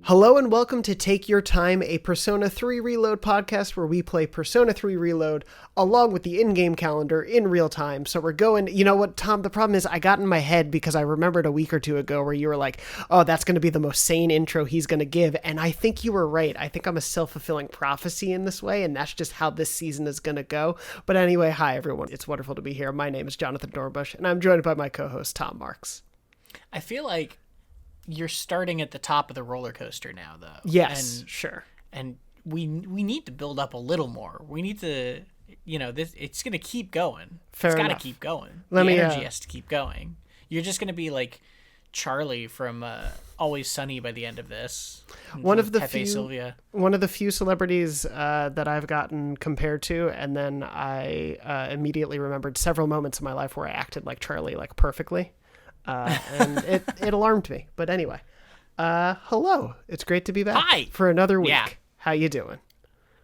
Hello and welcome to Take Your Time, a Persona 3 Reload podcast where we play Persona 3 Reload along with the in-game calendar in real time. So we're going, you know what, Tom, the problem is I got in my head because I remembered a week or two ago where you were like, oh, that's going to be the most sane intro he's going to give. And I think you were right. I think I'm a self-fulfilling prophecy in this way, and that's just how this season is going to go. But anyway, hi everyone. It's wonderful to be here. My name is Jonathon Dornbush, and I'm joined by my co-host, Tom Marks. I feel like you're starting at the top of the roller coaster now, though. Yes, sure. And we need to build up a little more. We need to, it's going to keep going. It's got to keep going. The energy has to keep going. You're just going to be like Charlie from Always Sunny by the end of this. One of the few celebrities that I've gotten compared to, and then I immediately remembered several moments in my life where I acted like Charlie, like perfectly. And it alarmed me. But anyway, hello. It's great to be back. Hi. For another week. Yeah. How you doing?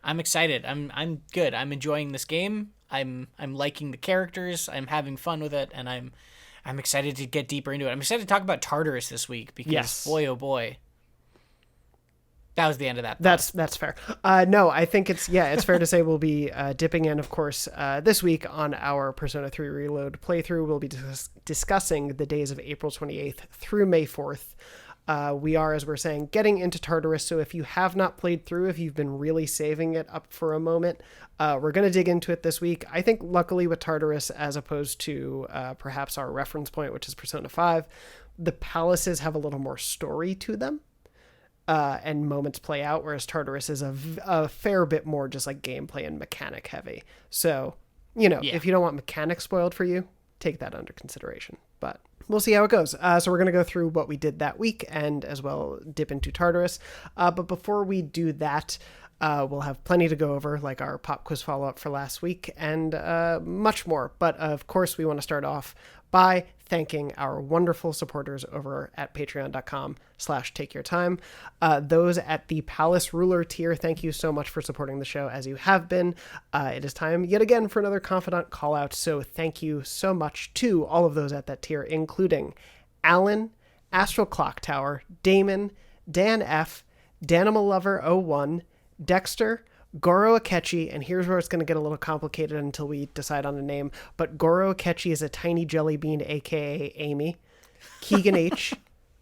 I'm excited. I'm good. I'm enjoying this game. I'm liking the characters. I'm having fun with it, and I'm excited to get deeper into it. I'm excited to talk about Tartarus this week because boy oh boy. That was the end of that. That's fair. No, I think it's fair to say we'll be dipping in, of course, this week on our Persona 3 Reload playthrough. We'll be discussing the days of April 28th through May 4th. We are, as we're saying, getting into Tartarus, so if you have not played through, if you've been really saving it up for a moment, we're going to dig into it this week. I think, luckily, with Tartarus, as opposed to perhaps our reference point, which is Persona 5, the palaces have a little more story to them. And moments play out, whereas Tartarus is a fair bit more just like gameplay and mechanic heavy. So, if you don't want mechanics spoiled for you, take that under consideration. But we'll see how it goes. So we're going to go through what we did that week and as well dip into Tartarus. But before we do that, we'll have plenty to go over, like our pop quiz follow-up for last week and much more. But of course, we want to start off by thanking our wonderful supporters over at patreon.com/takeyourtime. Those at the Palace Ruler tier, thank you so much for supporting the show as you have been. It is time yet again for another Confidant call out. So thank you so much to all of those at that tier, including Alan, Astral Clock Tower, Damon, Dan F, Danimal Lover 01, Dexter, Goro Akechi, and here's where it's going to get a little complicated until we decide on a name, but Goro Akechi is a tiny jelly bean, aka Amy, Keegan H,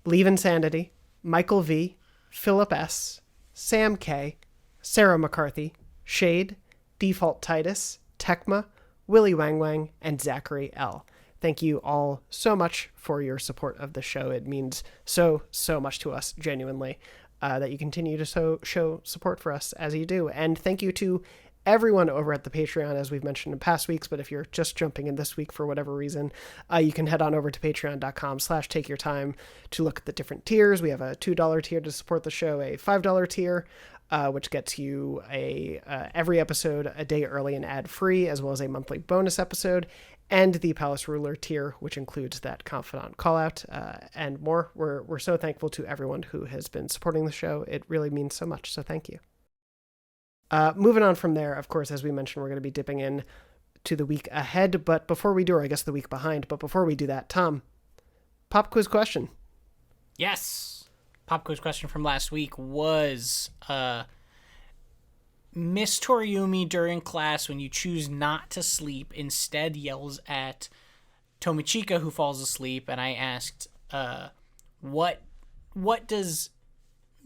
Leave Insanity, Michael V, Philip S, Sam K, Sarah McCarthy, Shade, Default Titus, Tecma, Willie Wang Wang, and Zachary L. Thank you all so much for your support of the show. It means so much to us, genuinely. That you continue to show support for us as you do. And thank you to everyone over at the Patreon, as we've mentioned in past weeks, but if you're just jumping in this week for whatever reason, you can head on over to patreon.com/takeyourtime to look at the different tiers. We have a $2 tier to support the show, a $5 tier, which gets you every episode a day early and ad-free, as well as a monthly bonus episode, and the Palace Ruler tier, which includes that Confidant call-out and more. We're so thankful to everyone who has been supporting the show. It really means so much, so thank you. Moving on from there, of course, as we mentioned, we're going to be dipping in to the week ahead, but before we do, or I guess the week behind, but before we do that, Tom, pop quiz question. Yes. Pop quiz question from last week was... Miss Toriumi during class, when you choose not to sleep, instead yells at Tomichika, who falls asleep, and I asked, what does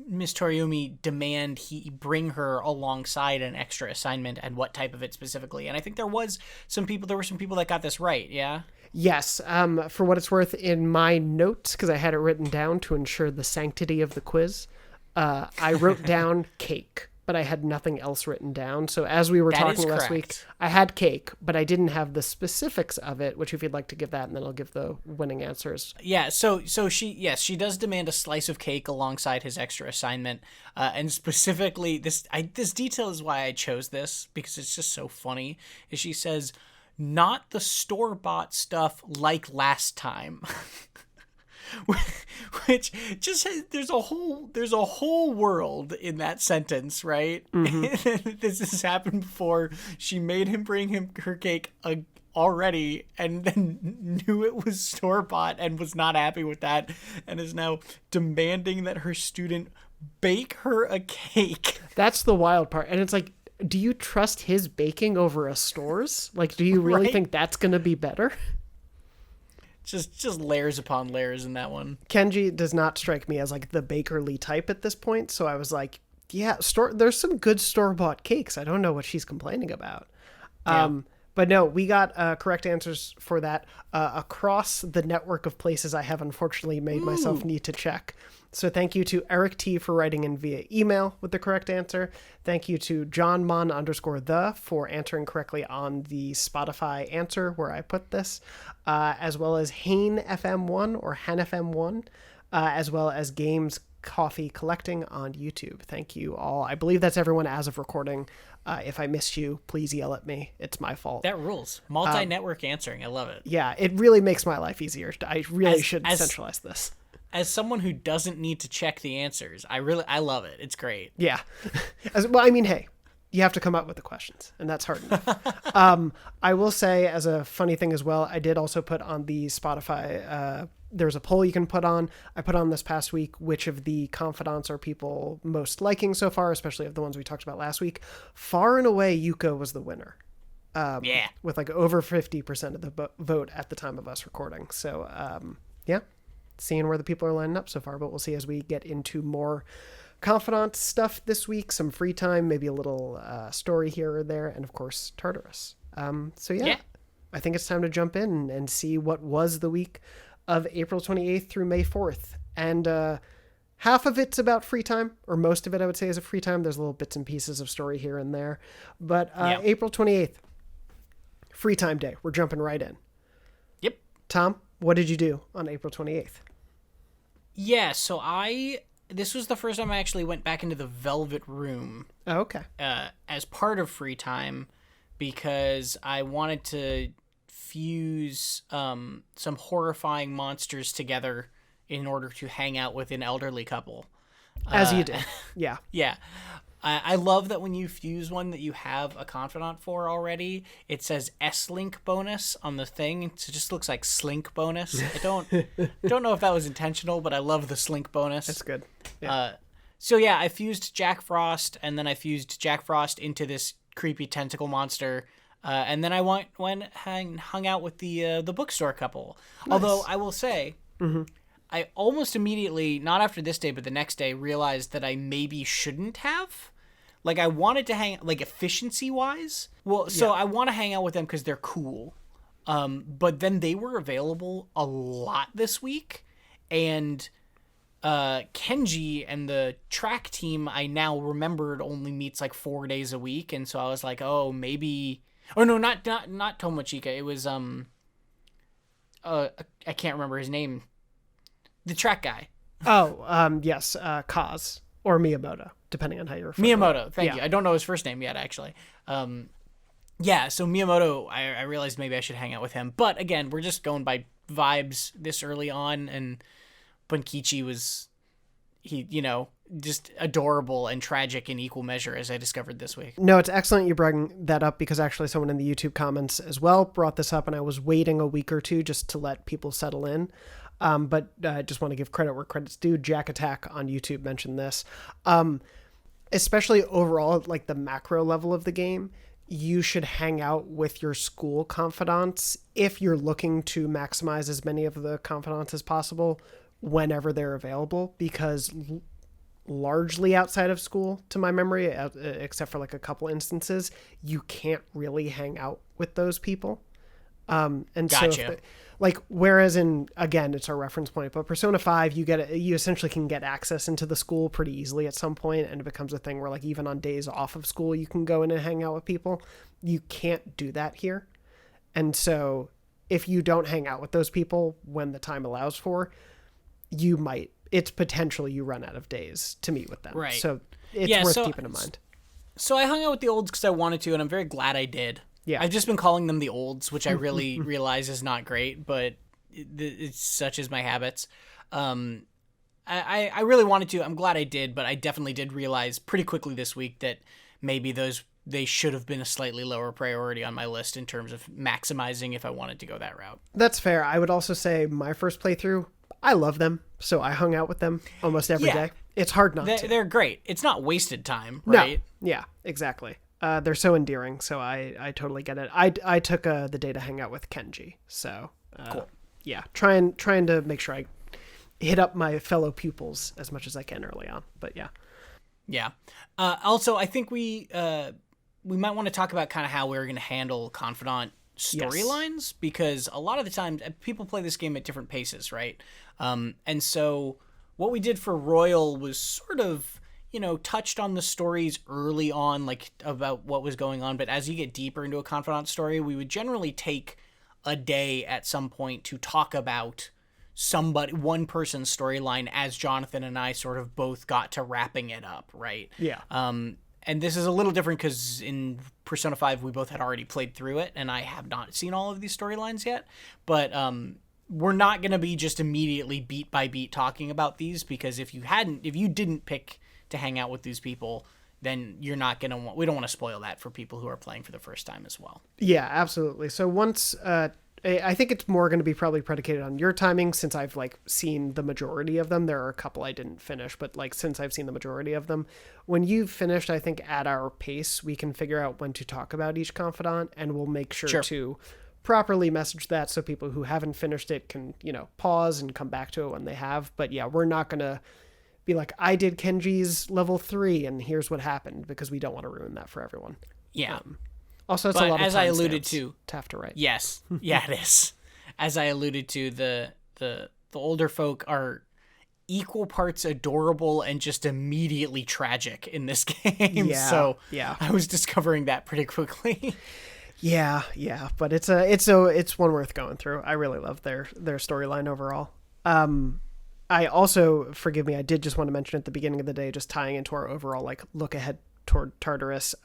Miss Toriumi demand he bring her alongside an extra assignment, and what type of it specifically? And I think there were some people that got this right, yeah? Yes, for what it's worth, in my notes, because I had it written down to ensure the sanctity of the quiz, I wrote down cake. But I had nothing else written down. So as we were talking last week, I had cake, but I didn't have the specifics of it, which if you'd like to give that, and then I'll give the winning answers. Yeah, so she does demand a slice of cake alongside his extra assignment. And specifically, this detail is why I chose this, because it's just so funny, is she says, not the store-bought stuff like last time. Which just there's a whole world in that sentence, right? Mm-hmm. This has happened before. She made him bring her cake already, and then knew it was store bought and was not happy with that, and is now demanding that her student bake her a cake. That's the wild part. And it's like, do you trust his baking over a store's? Like, do you really think that's going to be better? Just layers upon layers in that one. Kenji does not strike me as like the bakerly type at this point. So I was like, yeah, there's some good store-bought cakes. I don't know what she's complaining about. Yeah. But no, we got correct answers for that across the network of places I have unfortunately made myself need to check. So thank you to Eric T for writing in via email with the correct answer. Thank you to JohnMon_the for answering correctly on the Spotify answer where I put this, as well as Hane FM1 or HanFM1, as well as Games Coffee Collecting on YouTube. Thank you all. I believe that's everyone as of recording. If I missed you, please yell at me. It's my fault. That rules. Multi-network answering. I love it. Yeah, it really makes my life easier. I really should centralize this. As someone who doesn't need to check the answers, I love it. It's great. Yeah. Well, I mean, hey, you have to come up with the questions, and that's hard enough. I will say, as a funny thing as well, I did also put on the Spotify, there's a poll you can put on. I put on this past week, which of the confidants are people most liking so far, especially of the ones we talked about last week. Far and away, Yuko was the winner. Yeah. With like over 50% of the vote at the time of us recording. So, yeah. Seeing where the people are lining up so far, but we'll see as we get into more confidant stuff this week, some free time, maybe a little story here or there, and of course Tartarus. So yeah, I think it's time to jump in and see what was the week of April 28th through May 4th. And half of it's about free time, or most of it I would say is a free time. There's little bits and pieces of story here and there, but April 28th, free time day. We're jumping right in. Yep. Tom, what did you do on April 28th? Yeah, so this was the first time I actually went back into the Velvet Room. Oh, okay. As part of free time, because I wanted to fuse some horrifying monsters together in order to hang out with an elderly couple. As you did. Yeah. Yeah. I love that when you fuse one that you have a confidant for already, it says S-Link bonus on the thing. It just looks like Slink bonus. I don't know if that was intentional, but I love the Slink bonus. That's good. Yeah. So yeah, I fused Jack Frost, and then I fused Jack Frost into this creepy tentacle monster. And then I went and hung out with the bookstore couple. Nice. Although I will say, I almost immediately, not after this day, but the next day, realized that I maybe shouldn't have. Like, I wanted to hang, like, efficiency-wise. Well, so I want to hang out with them because they're cool. But then they were available a lot this week. And Kenji and the track team, I now remembered, only meets, like, 4 days a week. And so I was like, oh, maybe... Oh, no, not Tomochika. It was, I can't remember his name. The track guy. Oh, yes, Kaz or Miyamoto, depending on how you're referring. Miyamoto, thank you. I don't know his first name yet, actually. Yeah, so Miyamoto, I realized maybe I should hang out with him. But again, we're just going by vibes this early on, and Bunkichi was, just adorable and tragic in equal measure, as I discovered this week. No, it's excellent you bring that up, because actually someone in the YouTube comments as well brought this up, and I was waiting a week or two just to let people settle in. But I just want to give credit where credit's due. Jack Attack on YouTube mentioned this. Especially overall, like the macro level of the game, you should hang out with your school confidants if you're looking to maximize as many of the confidants as possible whenever they're available, because largely outside of school, to my memory, except for like a couple instances, you can't really hang out with those people. And gotcha. So whereas again, it's our reference point, but Persona 5, you essentially can get access into the school pretty easily at some point, and it becomes a thing where like even on days off of school, you can go in and hang out with people. You can't do that here. And so if you don't hang out with those people when the time allows for, it's potential you run out of days to meet with them. Right. So it's worth keeping in mind. So I hung out with the olds because I wanted to, and I'm very glad I did. Yeah. I've just been calling them the olds, which I really realize is not great, but it's such as my habits. I really wanted to. I'm glad I did, but I definitely did realize pretty quickly this week that maybe they should have been a slightly lower priority on my list in terms of maximizing if I wanted to go that route. That's fair. I would also say my first playthrough, I love them, so I hung out with them almost every day. It's hard not to. They're great. It's not wasted time, right? No. Yeah, exactly. They're so endearing, so I totally get it. I took the day to hang out with Kenji, so Cool. Yeah, trying to make sure I hit up my fellow pupils as much as I can early on. But yeah. Yeah. Also, I think we might want to talk about kind of how we're going to handle Confidant storylines, because a lot of the time people play this game at different paces, right? And so what we did for Royal was sort of, touched on the stories early on, like about what was going on. But as you get deeper into a Confidant story, we would generally take a day at some point to talk about one person's storyline as Jonathon and I sort of both got to wrapping it up, right? Yeah. And this is a little different because in Persona 5 we both had already played through it, and I have not seen all of these storylines yet. But we're not going to be just immediately beat by beat talking about these, because if you didn't pick to hang out with these people, then you're not going to we don't want to spoil that for people who are playing for the first time as well. Yeah, absolutely. So once I think it's more going to be probably predicated on your timing, since I've seen the majority of them. There are a couple I didn't finish, but since I've seen the majority of them, when you've finished, I think at our pace, we can figure out when to talk about each confidant, and we'll make sure to properly message that so people who haven't finished it can, pause and come back to it when they have. But yeah, we're not going to be like, I did Kenji's level 3 and here's what happened, because we don't want to ruin that for everyone. Yeah. Also, it's a lot of as I alluded to have to write. Yes. Yeah, it is. As I alluded to, the older folk are equal parts adorable and just immediately tragic in this game. Yeah. So yeah, I was discovering that pretty quickly. Yeah. But it's one worth going through. I really love their storyline overall. I also, forgive me, I did just want to mention at the beginning of the day, just tying into our overall look ahead toward Tartarus.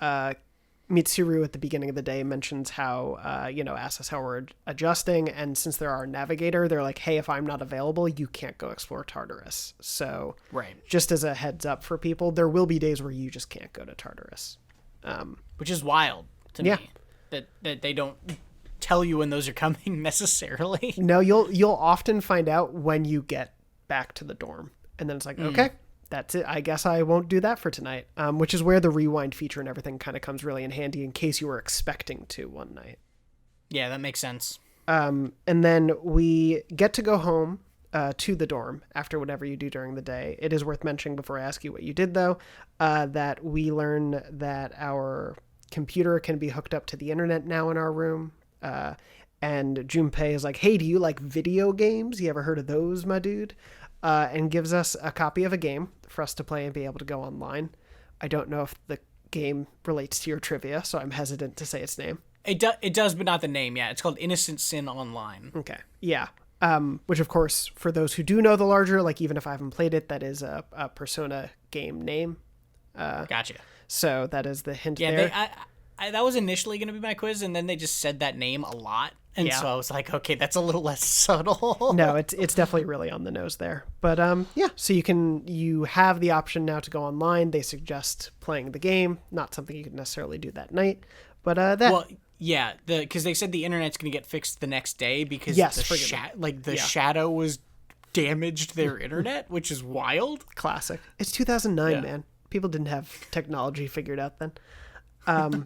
Mitsuru at the beginning of the day mentions how, asks us how we're adjusting. And since they're our navigator, they're like, hey, if I'm not available, you can't go explore Tartarus. So just as a heads up for people, there will be days where you just can't go to Tartarus. Which is wild to me that they don't tell you when those are coming necessarily. No, you'll often find out when you get back to the dorm. And then it's like, okay, that's it. I guess I won't do that for tonight, which is where the rewind feature and everything kind of comes really in handy in case you were expecting to one night. Yeah, that makes sense. And then we get to go home to the dorm after whatever you do during the day. It is worth mentioning before I ask you what you did, though, that we learn that our computer can be hooked up to the internet now in our room. And Junpei is like, hey, do you like video games? You ever heard of those, my dude? And gives us a copy of a game for us to play and be able to go online. I don't know if the game relates to your trivia, so I'm hesitant to say its name. It does, but not the name. Yeah, it's called Innocent Sin Online. Okay, yeah. Which, of course, for those who do know the larger, even if I haven't played it, that is a Persona game name. Gotcha. So that is the hint there. Yeah, that was initially going to be my quiz, and then they just said that name a lot. And so I was like, okay, that's a little less subtle. No, it's definitely really on the nose there. But so you have the option now to go online. They suggest playing the game, not something you could necessarily do that night. But because they said the internet's going to get fixed the next day because the shadow was damaged their internet, which is wild. Classic. It's 2009, man. People didn't have technology figured out then.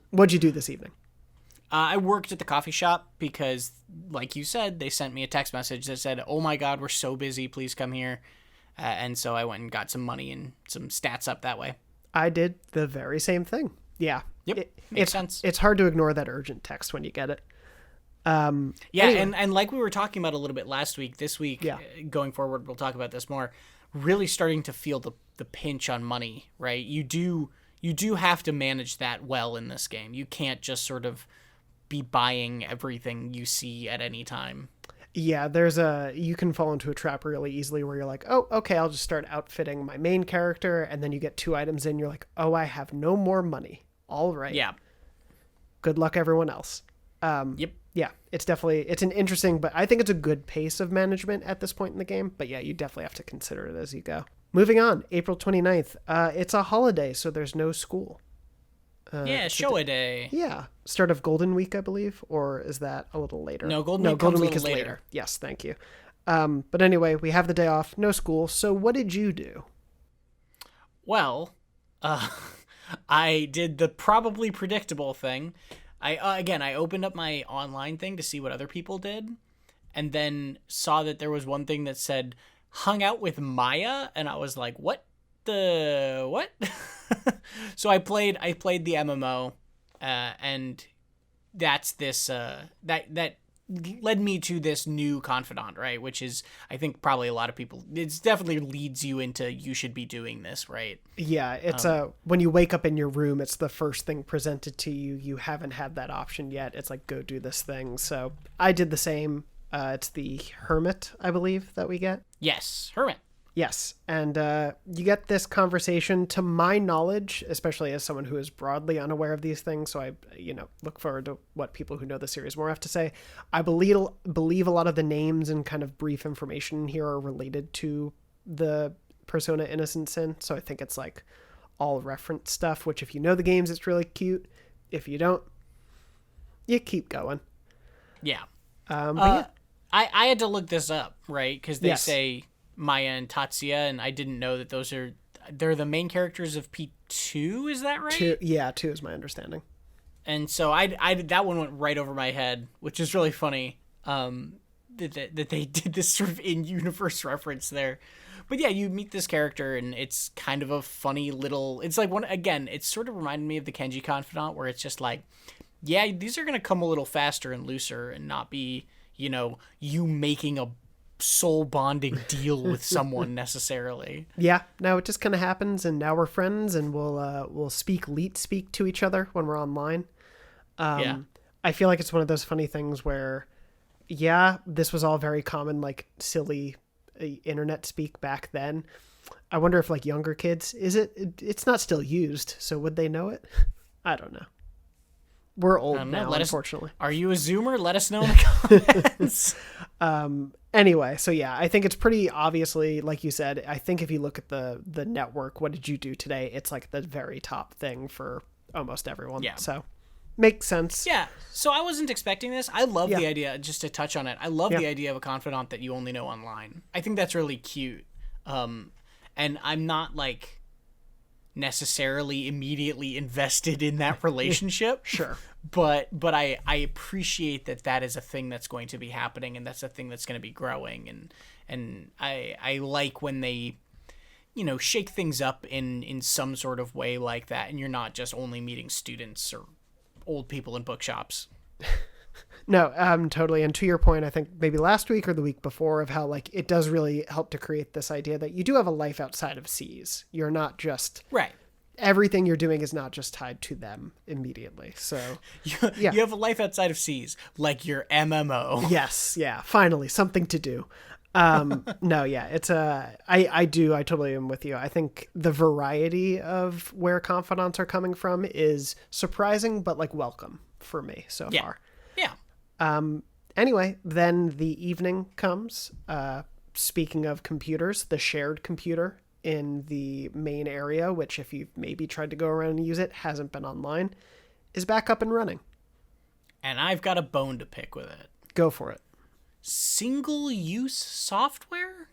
What'd you do this evening? I worked at the coffee shop because, like you said, they sent me a text message that said, oh my God, we're so busy, please come here. And so I went and got some money and some stats up that way. I did the very same thing. Yeah. Yep. Makes sense. It's hard to ignore that urgent text when you get it. Anyway. and like we were talking about a little bit last week, this week, going forward, we'll talk about this more, really starting to feel the pinch on money, right? You do have to manage that well in this game. You can't just sort of be buying everything you see at any time. Yeah, you can fall into a trap really easily where you're like, oh, okay, I'll just start outfitting my main character. And then you get 2 items in, you're like, oh, I have no more money. All right. Yeah. Good luck, everyone else. Yep. Yeah, it's an interesting, but I think it's a good pace of management at this point in the game. But yeah, you definitely have to consider it as you go. Moving on, April 29th. It's a holiday, so there's no school. Showa Day. Yeah. Start of Golden Week, I believe, or is that a little later? No, Golden Week is later. Yes, thank you. But anyway, we have the day off, no school. So what did you do? Well, uh, I did the probably predictable thing. I opened up my online thing to see what other people did, and then saw that there was one thing that said hung out with Maya, and I was like, what the what? So I played the MMO, and that's this that led me to this new confidant, right? Which is, I think, probably a lot of people, it's definitely leads you into, you should be doing this, right? Yeah, it's when you wake up in your room, it's the first thing presented to you. You haven't had that option yet. It's like, go do this thing. So I did the same. It's the Hermit, I believe, that we get. Yes, Hermit. Yes, and you get this conversation, to my knowledge, especially as someone who is broadly unaware of these things, so I, look forward to what people who know the series more have to say. I believe a lot of the names and kind of brief information here are related to the Persona Innocent Sin, so I think it's like all reference stuff, which if you know the games, it's really cute. If you don't, you keep going. Yeah. But yeah. I had to look this up, right? Because they Yes. say Maya and Tatsuya, and I didn't know that they're the main characters of P2, is that right? 2 is my understanding. And so I that one went right over my head, which is really funny, that they did this sort of in-universe reference there. But yeah, you meet this character, and it's kind of a funny little, it's like it sort of reminded me of the Kenji Confidant, where it's just like, yeah, these are going to come a little faster and looser and not be, you making a soul bonding deal with someone necessarily. Yeah, no, it just kind of happens, and now we're friends, and we'll speak to each other when we're online. Yeah. I feel like it's one of those funny things where, yeah, this was all very common, like silly internet speak back then. I wonder if like younger kids, it's not still used, so would they know it? I don't know. We're old now, unfortunately. Are you a Zoomer? Let us know in the comments. Anyway, so yeah, I think it's pretty obviously, like you said, I think if you look at the network, what did you do today? It's like the very top thing for almost everyone. Yeah. So makes sense. Yeah. So I wasn't expecting this. I love the idea, just to touch on it, I love the idea of a confidant that you only know online. I think that's really cute. And I'm not like necessarily immediately invested in that relationship. Sure. But I appreciate that is a thing that's going to be happening, and that's a thing that's going to be growing, and I like when they, shake things up in some sort of way like that, and you're not just only meeting students or old people in bookshops. No, totally. And to your point, I think maybe last week or the week before, of how like it does really help to create this idea that you do have a life outside of C's. You're not just right. Everything you're doing is not just tied to them immediately. So you have a life outside of C's, like your MMO. Yes. Yeah. Finally, something to do. No, yeah, it's I totally am with you. I think the variety of where confidants are coming from is surprising, but like welcome for me so far. Yeah. Anyway, then the evening comes. Speaking of computers, the shared computer in the main area, which if you've maybe tried to go around and use it, hasn't been online, is back up and running. And I've got a bone to pick with it. Go for it. Single-use software?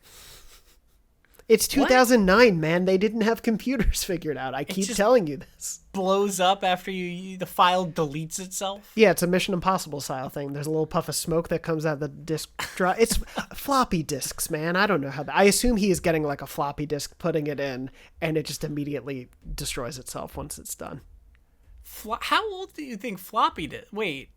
It's 2009, man. They didn't have computers figured out. I keep telling you this. Blows up after the file deletes itself? Yeah, it's a Mission Impossible style thing. There's a little puff of smoke that comes out of the disk drive. It's floppy disks, man. I don't know how I assume he is getting like a floppy disk, putting it in, and it just immediately destroys itself once it's done. How old do you think floppy disk? Wait.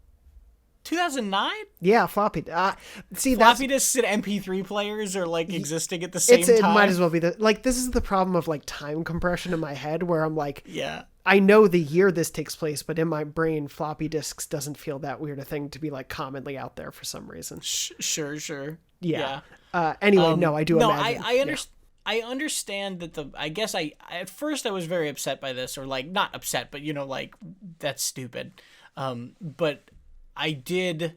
2009? Yeah, floppy. Floppy disks and MP3 players are like existing at the same time. It might as well be this is the problem of like time compression in my head, where I'm like, yeah, I know the year this takes place, but in my brain, floppy disks doesn't feel that weird a thing to be like commonly out there for some reason. Sure. Yeah. Anyway, no, I do imagine. I understand that I guess at first I was very upset by this, or like not upset, but like that's stupid. But I did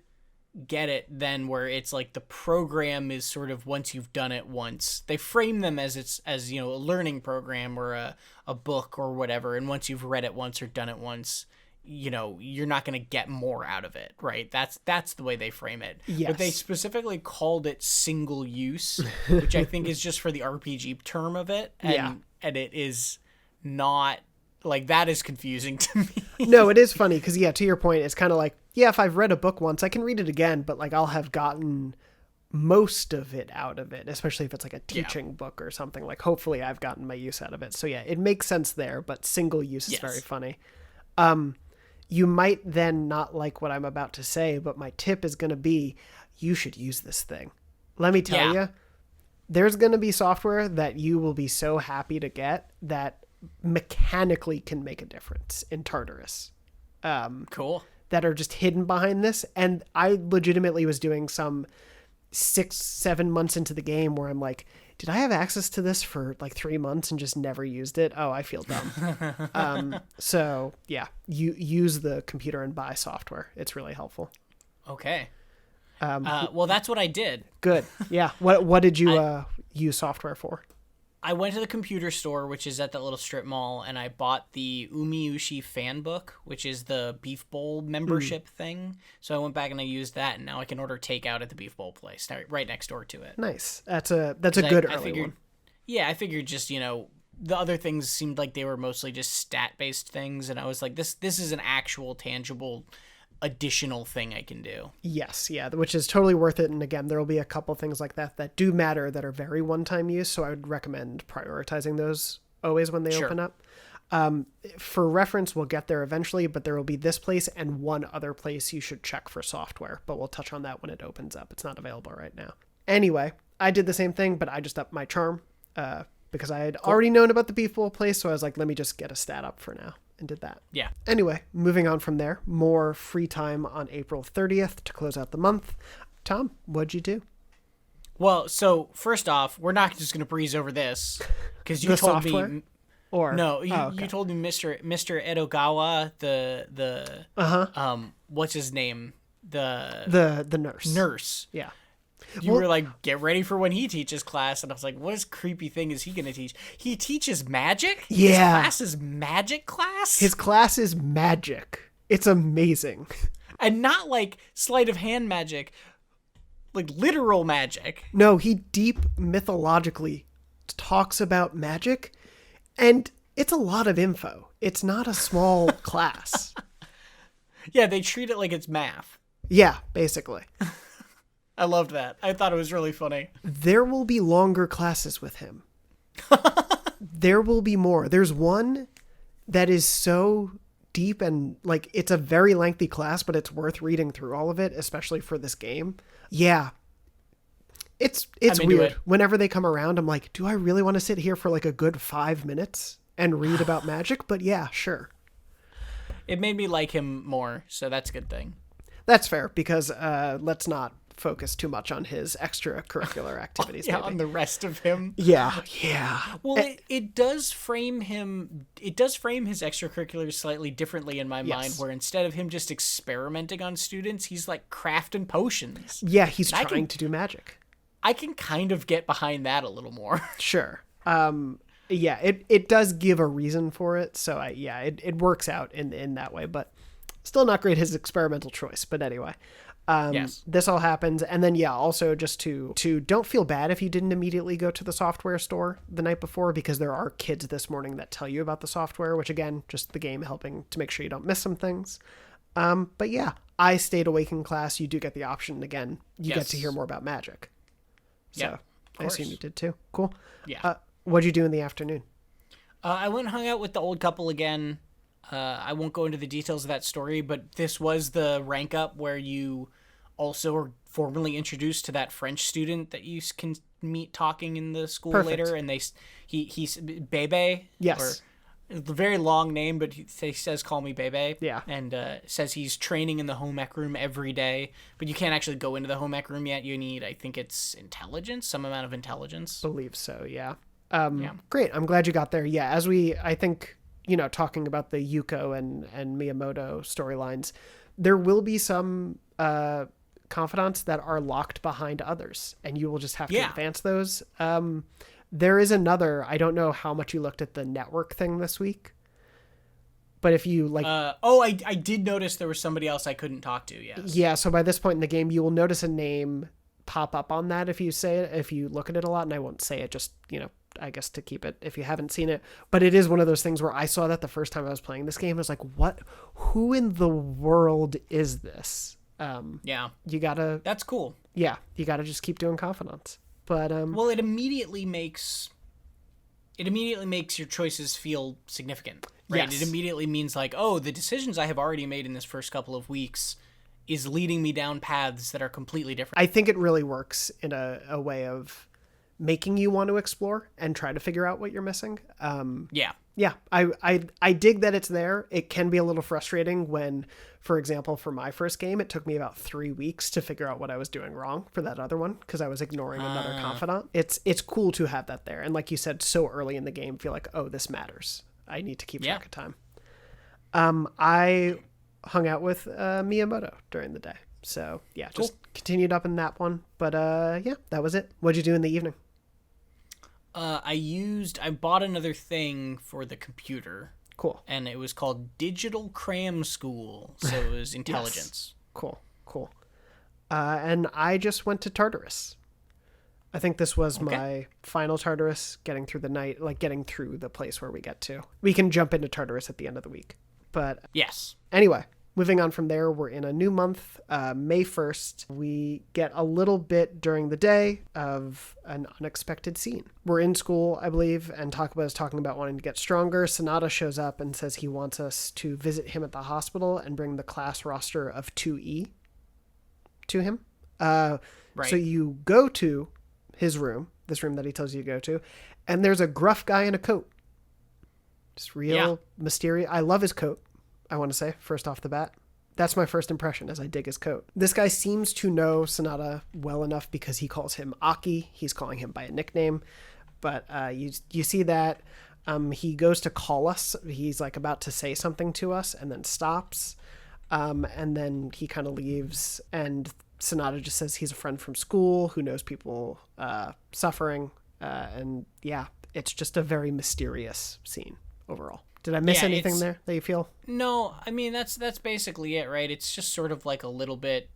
get it then, where it's like the program is sort of, once you've done it once, they frame them as a learning program or a book or whatever, and once you've read it once or done it once, you're not going to get more out of it, right? That's the way they frame it. Yes. But they specifically called it single use, which I think is just for the RPG term of it, and it is not like that is confusing to me. No, it is funny because, yeah, to your point, it's kind of like, yeah, if I've read a book once, I can read it again, but like I'll have gotten most of it out of it, especially if it's like a teaching book or something. Like hopefully I've gotten my use out of it. So yeah, it makes sense there, but single use is very funny. You might then not like what I'm about to say, but my tip is going to be you should use this thing. Let me tell you, there's going to be software that you will be so happy to get that mechanically can make a difference in Tartarus. Cool. That are just hidden behind this. And I legitimately was doing some 6-7 months into the game where I'm like, did I have access to this for like 3 months and just never used it? Oh, I feel dumb. So yeah, you use the computer and buy software. It's really helpful. Okay. Well, that's what I did. Good. Yeah. What did you use software for? I went to the computer store, which is at that little strip mall, and I bought the Umiushi fan book, which is the Beef Bowl membership thing. So I went back and I used that, and now I can order takeout at the Beef Bowl place, right next door to it. Nice. That's a good early one. Yeah, I figured just, the other things seemed like they were mostly just stat-based things, and I was like, this is an actual, tangible additional thing I can do. Yes, yeah, which is totally worth it. And again, there will be a couple things like that do matter that are very one-time use, so I would recommend prioritizing those always when they open up. For reference, we'll get there eventually, but there will be this place and one other place you should check for software, but we'll touch on that when it opens up. It's not available right now. Anyway, I did the same thing, but I just upped my charm because I had already known about the Beef Bowl place, so I was like, let me just get a stat up for now. And did that. Yeah. Anyway, moving on from there, more free time on April 30th to close out the month. Tom, what'd you do? Well, so first off, we're not just going to breeze over this because you told software? me. Or no, you told me Mr. Edogawa, the what's his name, the nurse. Yeah. You were like, get ready for when he teaches class. And I was like, what creepy thing is he going to teach? He teaches magic? Yeah. His class is magic class? His class is magic. It's amazing. And not like sleight of hand magic, like literal magic. No, he deep mythologically talks about magic, and it's a lot of info. It's not a small class. Yeah, they treat it like it's math. Yeah, basically. I loved that. I thought it was really funny. There will be longer classes with him. There will be more. There's one that is so deep and like it's a very lengthy class, but it's worth reading through all of it, especially for this game. Yeah. It's weird. Whenever they come around, I'm like, do I really want to sit here for like a good 5 minutes and read about magic? But yeah, sure. It made me like him more, so that's a good thing. That's fair, because let's not focus too much on his extracurricular activities. Yeah, on the rest of him. Yeah. Well, it does frame him. It does frame his extracurriculars slightly differently in my mind, where instead of him just experimenting on students, he's like crafting potions. Yeah, he's trying to do magic. I can kind of get behind that a little more. Sure. Yeah, it does give a reason for it, so it works out in that way, but still not great his experimental choice. But anyway. Yes. This all happens. And then, also just to don't feel bad if you didn't immediately go to the software store the night before, because there are kids this morning that tell you about the software, which again, just the game helping to make sure you don't miss some things. But yeah, I stayed awake in class. You do get the option again. You get to hear more about magic. So I assume you did too. Cool. Yeah. What'd you do in the afternoon? I went and hung out with the old couple again. I won't go into the details of that story, but this was the rank up where you also are formally introduced to that French student that you can meet talking in the school later, and he's Bebe. Yes. Or, a very long name, but he says, call me Bebe. Yeah. And says he's training in the home ec room every day, but you can't actually go into the home ec room yet. You need, I think it's intelligence, some amount of intelligence. Believe so, yeah. Great. I'm glad you got there. Yeah, as I think, talking about the Yuko and Miyamoto storylines, there will be some confidants that are locked behind others, and you will just have to advance those. There is another, I don't know how much you looked at the network thing this week, but if you like... I did notice there was somebody else I couldn't talk to, yes. Yeah, so by this point in the game, you will notice a name pop up on that if you say it, if you look at it a lot, and I won't say it, just, I guess, to keep it if you haven't seen it. But it is one of those things where I saw that the first time I was playing this game. I was like, who in the world is this? Yeah. You gotta... That's cool. Yeah, you gotta just keep doing Confidants. But, well, it immediately makes your choices feel significant, right? Yes. It immediately means like, oh, the decisions I have already made in this first couple of weeks is leading me down paths that are completely different. I think it really works in a way of making you want to explore and try to figure out what you're missing. Yeah. Yeah, I dig that it's there. It can be a little frustrating when, for example, for my first game, it took me about 3 weeks to figure out what I was doing wrong for that other one because I was ignoring another confidant. It's cool to have that there. And like you said, so early in the game, feel like, oh, this matters. I need to keep track of time. I hung out with Miyamoto during the day. So, yeah, just continued up in that one. But, yeah, that was it. What'd you do in the evening? I bought another thing for the computer. Cool. And it was called Digital Cram School. So it was intelligence. Yes. Cool. And I just went to Tartarus. I think this was my final Tartarus, getting through the night, like getting through the place where we get to. We can jump into Tartarus at the end of the week. But yes. Anyway, moving on from there, we're in a new month, May 1st. We get a little bit during the day of an unexpected scene. We're in school, I believe, and Takaba is talking about wanting to get stronger. Sanada shows up and says he wants us to visit him at the hospital and bring the class roster of 2E to him. Right. So you go to his room, this room that he tells you to go to, and there's a gruff guy in a coat. Just real mysterious. I love his coat, I want to say, first off the bat. That's my first impression as I dig his coat. This guy seems to know Sanada well enough because he calls him Aki. He's calling him by a nickname. But you see that he goes to call us. He's like about to say something to us and then stops. And then he kind of leaves. And Sanada just says he's a friend from school who knows people suffering. And yeah, it's just a very mysterious scene overall. Did I miss anything there that you feel? No, I mean, that's basically it, right? It's just sort of like a little bit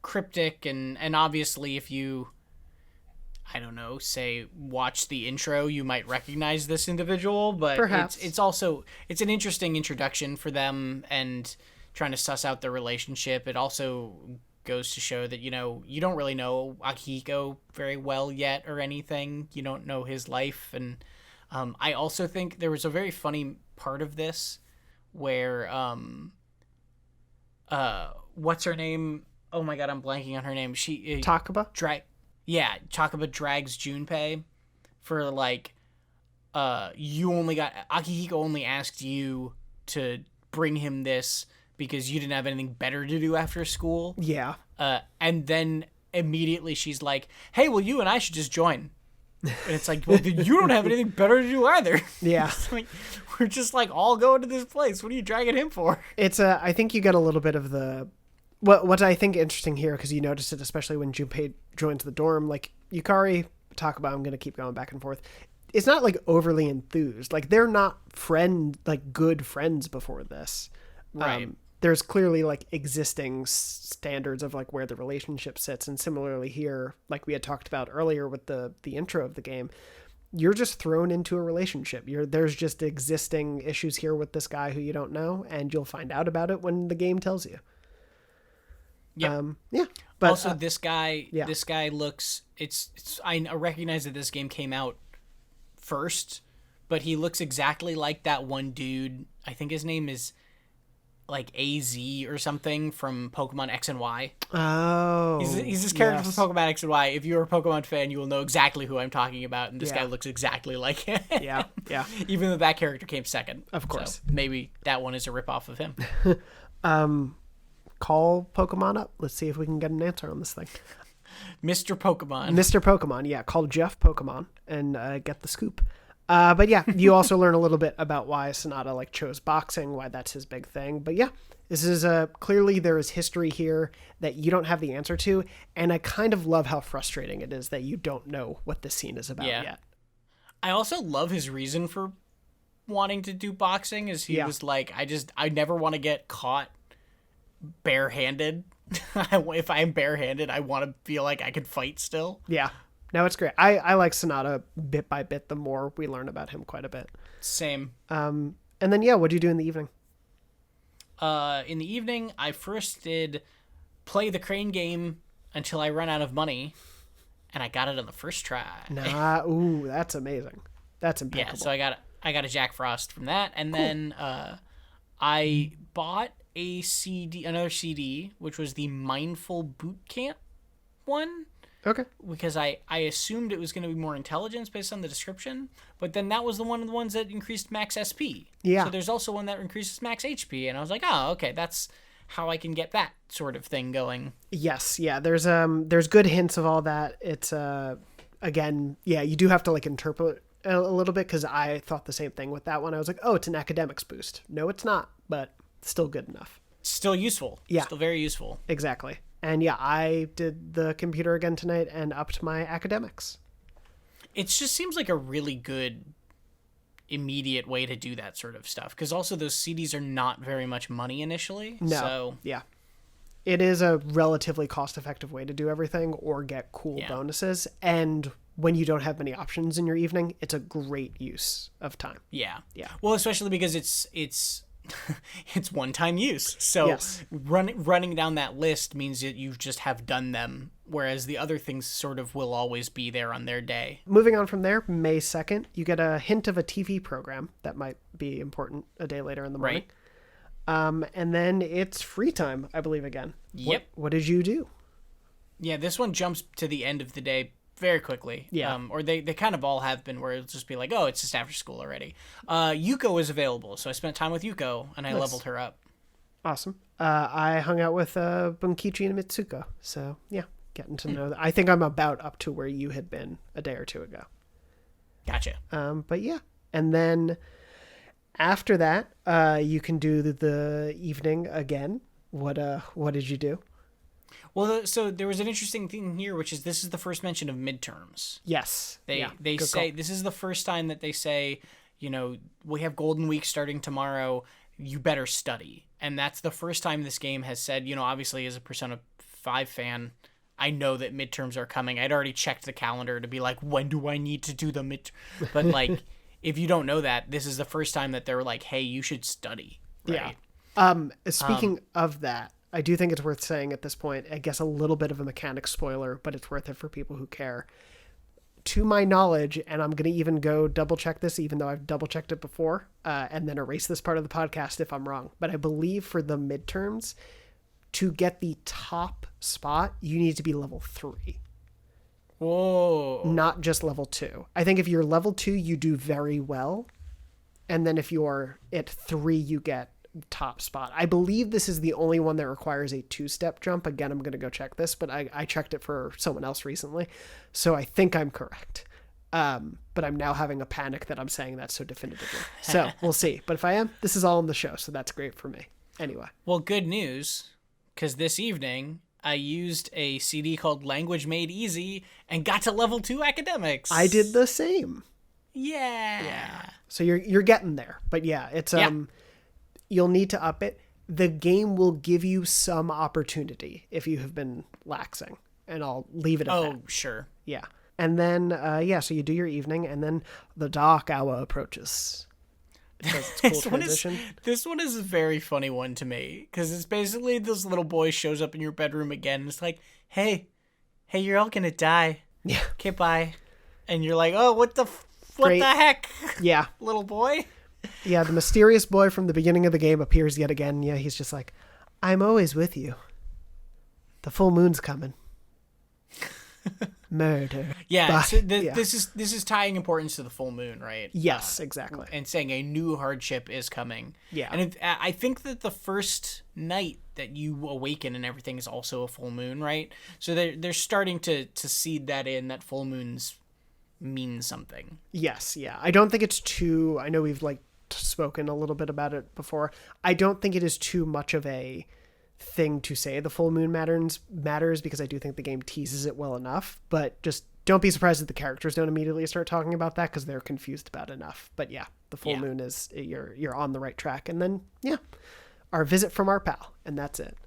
cryptic, and obviously if you, I don't know, say watch the intro, you might recognize this individual, but perhaps. It's an interesting introduction for them and trying to suss out their relationship. It also goes to show that, you know, you don't really know Akihiko very well yet or anything. You don't know his life, and I also think there was a very funny part of this where, what's her name? Oh my god, I'm blanking on her name. She Takaba? Takaba drags Junpei for like, Akihiko only asked you to bring him this because you didn't have anything better to do after school. Yeah. And then immediately she's like, hey, well, you and I should just join. And it's like, well, you don't have anything better to do either. Yeah. Like, we're just like all going to this place. What are you dragging him for? It's I think you get a little bit of the what I think interesting here, because you notice it especially when Junpei joins the dorm. Like Yukari, Takaba, I'm gonna keep going back and forth. It's not like overly enthused. Like they're not good friends before this. Right. There's clearly like existing standards of like where the relationship sits, and similarly here, like we had talked about earlier with the intro of the game, you're just thrown into a relationship. There's just existing issues here with this guy who you don't know, and you'll find out about it when the game tells you. Yeah. But also, this guy looks. I recognize that this game came out first, but he looks exactly like that one dude. I think his name is like AZ or something from Pokemon X and Y. Oh. He's this character from Pokemon X and Y. If you're a Pokemon fan, you will know exactly who I'm talking about, and this guy looks exactly like him. Yeah. Even though that character came second. Of course. So maybe that one is a ripoff of him. Call Pokemon up. Let's see if we can get an answer on this thing. Mr. Pokemon. Mr. Pokemon, yeah. Call Jeff Pokemon and get the scoop. But yeah, you also learn a little bit about why Sanada like chose boxing, why that's his big thing. But yeah, this is clearly there is history here that you don't have the answer to, and I kind of love how frustrating it is that you don't know what this scene is about yet. I also love his reason for wanting to do boxing, is he was like, I never want to get caught barehanded. If I'm barehanded, I want to feel like I can fight still. Yeah. No, it's great. I like Sonata bit by bit. The more we learn about him, quite a bit. Same. And then what do you do in the evening? In the evening, I first did play the crane game until I run out of money, and I got it on the first try. Ooh, that's amazing. That's impeccable. Yeah, so I got a Jack Frost from that, and then I bought another CD, which was the Mindful Boot Camp one. Okay. Because I assumed it was going to be more intelligence based on the description, but then that was one of the ones that increased max SP. Yeah. So there's also one that increases max HP, and I was like, oh, okay, that's how I can get that sort of thing going. Yes, yeah. There's good hints of all that. It's again, yeah, you do have to like interpret a little bit, because I thought the same thing with that one. I was like, oh, it's an academics boost. No, it's not, but still good enough. Still useful. Yeah. Still very useful. Exactly. And yeah, I did the computer again tonight and upped my academics. It just seems like a really good immediate way to do that sort of stuff, because also those CDs are not very much money initially. No. So yeah. It is a relatively cost-effective way to do everything or get cool bonuses. And when you don't have many options in your evening, it's a great use of time. Yeah. Yeah. Well, especially because it's it's one-time use. So Yes. running down that list means that you just have done them, whereas the other things sort of will always be there on their day. Moving on from there, May 2nd, you get a hint of a TV program that might be important a day later in the morning. Right. And then it's free time, I believe, again. Yep. What did you do? Yeah, this one jumps to the end of the day very quickly. Yeah. Or they kind of all have been, where it'll just be like, oh, it's just after school already. Yuko was available, so I spent time with Yuko, and I leveled her up. Awesome. I hung out with Bunkichi and Mitsuko. So, yeah, getting to know them. I think I'm about up to where you had been a day or two ago. Gotcha. But, yeah. And then after that, you can do the evening again. What did you do? Well, so there was an interesting thing here, which is this is the first mention of midterms. Yes. They say this is the first time that they say, we have Golden Week starting tomorrow. You better study. And that's the first time this game has said, obviously as a Persona 5 fan, I know that midterms are coming. I'd already checked the calendar to be like, when do I need to do the midterm? But like, if you don't know that, this is the first time that they're like, hey, you should study. Right? Yeah. Speaking of that, I do think it's worth saying at this point, I guess a little bit of a mechanic spoiler, but it's worth it for people who care. To my knowledge, and I'm going to even go double check this, even though I've double checked it before, and then erase this part of the podcast if I'm wrong. But I believe for the midterms, to get the top spot, you need to be level 3. Whoa. Not just level 2. I think if you're level 2, you do very well. And then if you're at 3, you get top spot. I believe this is the only one that requires a 2-step jump. Again, I'm going to go check this, but I checked it for someone else recently. So I think I'm correct. But I'm now having a panic that I'm saying that so definitively. So we'll see. But if I am, this is all in the show. So that's great for me. Anyway. Well, good news, because this evening I used a CD called Language Made Easy and got to level 2 academics. I did the same. Yeah. So you're getting there. But yeah, it's you'll need to up it. The game will give you some opportunity if you have been laxing, and I'll leave it at that. Oh, sure. Yeah. And then, so you do your evening, and then the dark hour approaches. It's cool transition. This one is a very funny one to me, because it's basically this little boy shows up in your bedroom again, and it's like, hey, you're all gonna die. Yeah. Okay, bye. And you're like, oh, what the heck? Yeah. Little boy? Yeah, the mysterious boy from the beginning of the game appears yet again. Yeah, he's just like, I'm always with you. The full moon's coming. Murder. Yeah, so this is tying importance to the full moon, right? Yes, exactly. And saying a new hardship is coming. Yeah. And I think that the first night that you awaken and everything is also a full moon, right? So they're starting to seed that in, that full moons mean something. Yes, yeah. I don't think it's too... I know we've spoken a little bit about it before. I don't think it is too much of a thing to say the full moon matters, because I do think the game teases it well enough, but just don't be surprised if the characters don't immediately start talking about that, because they're confused about enough. But yeah, the full moon is, you're on the right track. And then our visit from our pal, and that's it.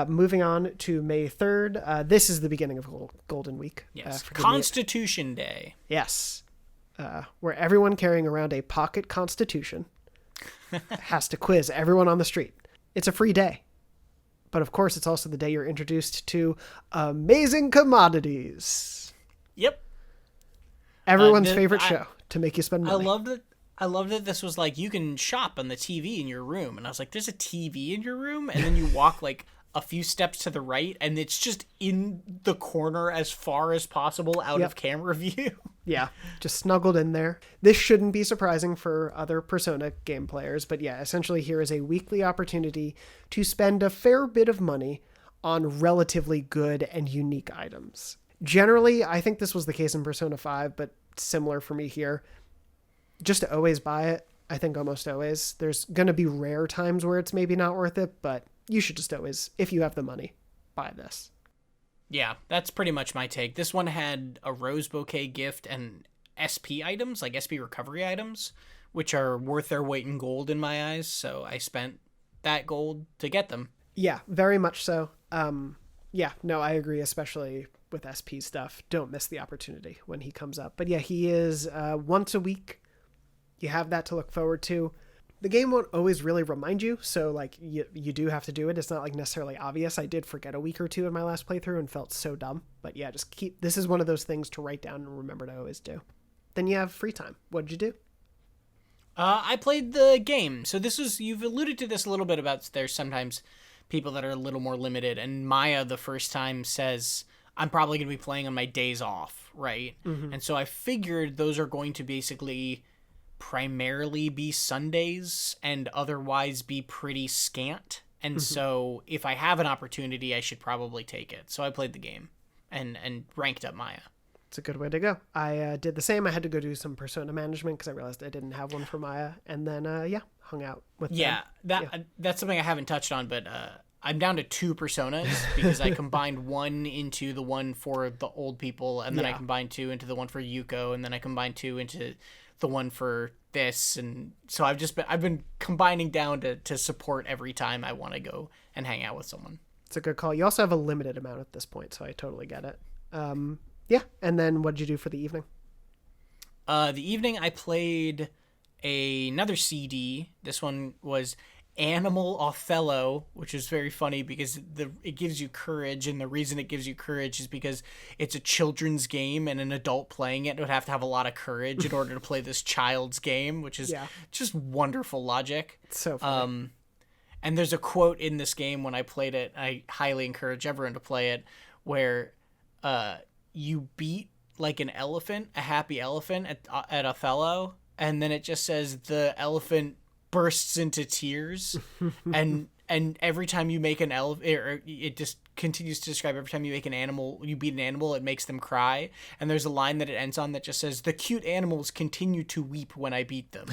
Moving on to May 3rd. This is the beginning of Golden Week. Yes. Constitution Day. Yes. Where everyone carrying around a pocket constitution has to quiz everyone on the street. It's a free day. But of course, it's also the day you're introduced to amazing commodities. Yep. Everyone's favorite show to make you spend money. I love that this was like, you can shop on the TV in your room. And I was like, there's a TV in your room? And then you walk like a few steps to the right, and it's just in the corner as far as possible out of camera view. Yeah, just snuggled in there. This shouldn't be surprising for other Persona game players, but yeah, essentially here is a weekly opportunity to spend a fair bit of money on relatively good and unique items. Generally, I think this was the case in Persona 5, but similar for me here. Just to always buy it, I think almost always. There's going to be rare times where it's maybe not worth it, but you should just always, if you have the money, buy this. Yeah, that's pretty much my take. This one had a rose bouquet gift and SP items, like SP recovery items, which are worth their weight in gold in my eyes, so I spent that gold to get them. Yeah, very much so. Yeah, no, I agree, especially with SP stuff. Don't miss the opportunity when he comes up. But yeah, he is once a week. You have that to look forward to. The game won't always really remind you, so like you do have to do it. It's not like necessarily obvious. I did forget a week or two in my last playthrough and felt so dumb. But yeah, just this is one of those things to write down and remember to always do. Then you have free time. What did you do? I played the game. So you've alluded to this a little bit about there's sometimes people that are a little more limited, and Maya the first time says, I'm probably going to be playing on my days off, right? Mm-hmm. And so I figured those are going to basically primarily be Sundays and otherwise be pretty scant. And so if I have an opportunity, I should probably take it. So I played the game and ranked up Maya. It's a good way to go. I did the same. I had to go do some persona management because I realized I didn't have one for Maya. And then, hung out with them. That's something I haven't touched on, but I'm down to 2 personas because I combined one into the one for the old people, and then I combined 2 into the one for Yuko, and then I combined 2 into the one for this. And so I've been combining down to support every time I want to go and hang out with someone. It's a good call. You also have a limited amount at this point, so I totally get it. And then what did you do for the evening? The evening I played another CD. This one was Animal Othello, which is very funny because it gives you courage, and the reason it gives you courage is because it's a children's game, and an adult playing it would have to have a lot of courage in order to play this child's game, which is just wonderful logic. It's so funny. And there's a quote in this game when I played it, I highly encourage everyone to play it, where you beat like an elephant, a happy elephant at Othello, and then it just says the elephant bursts into tears, and every time you make an elephant, it just continues to describe every time you make an animal, you beat an animal, it makes them cry. And there's a line that it ends on that just says, "The cute animals continue to weep when I beat them,"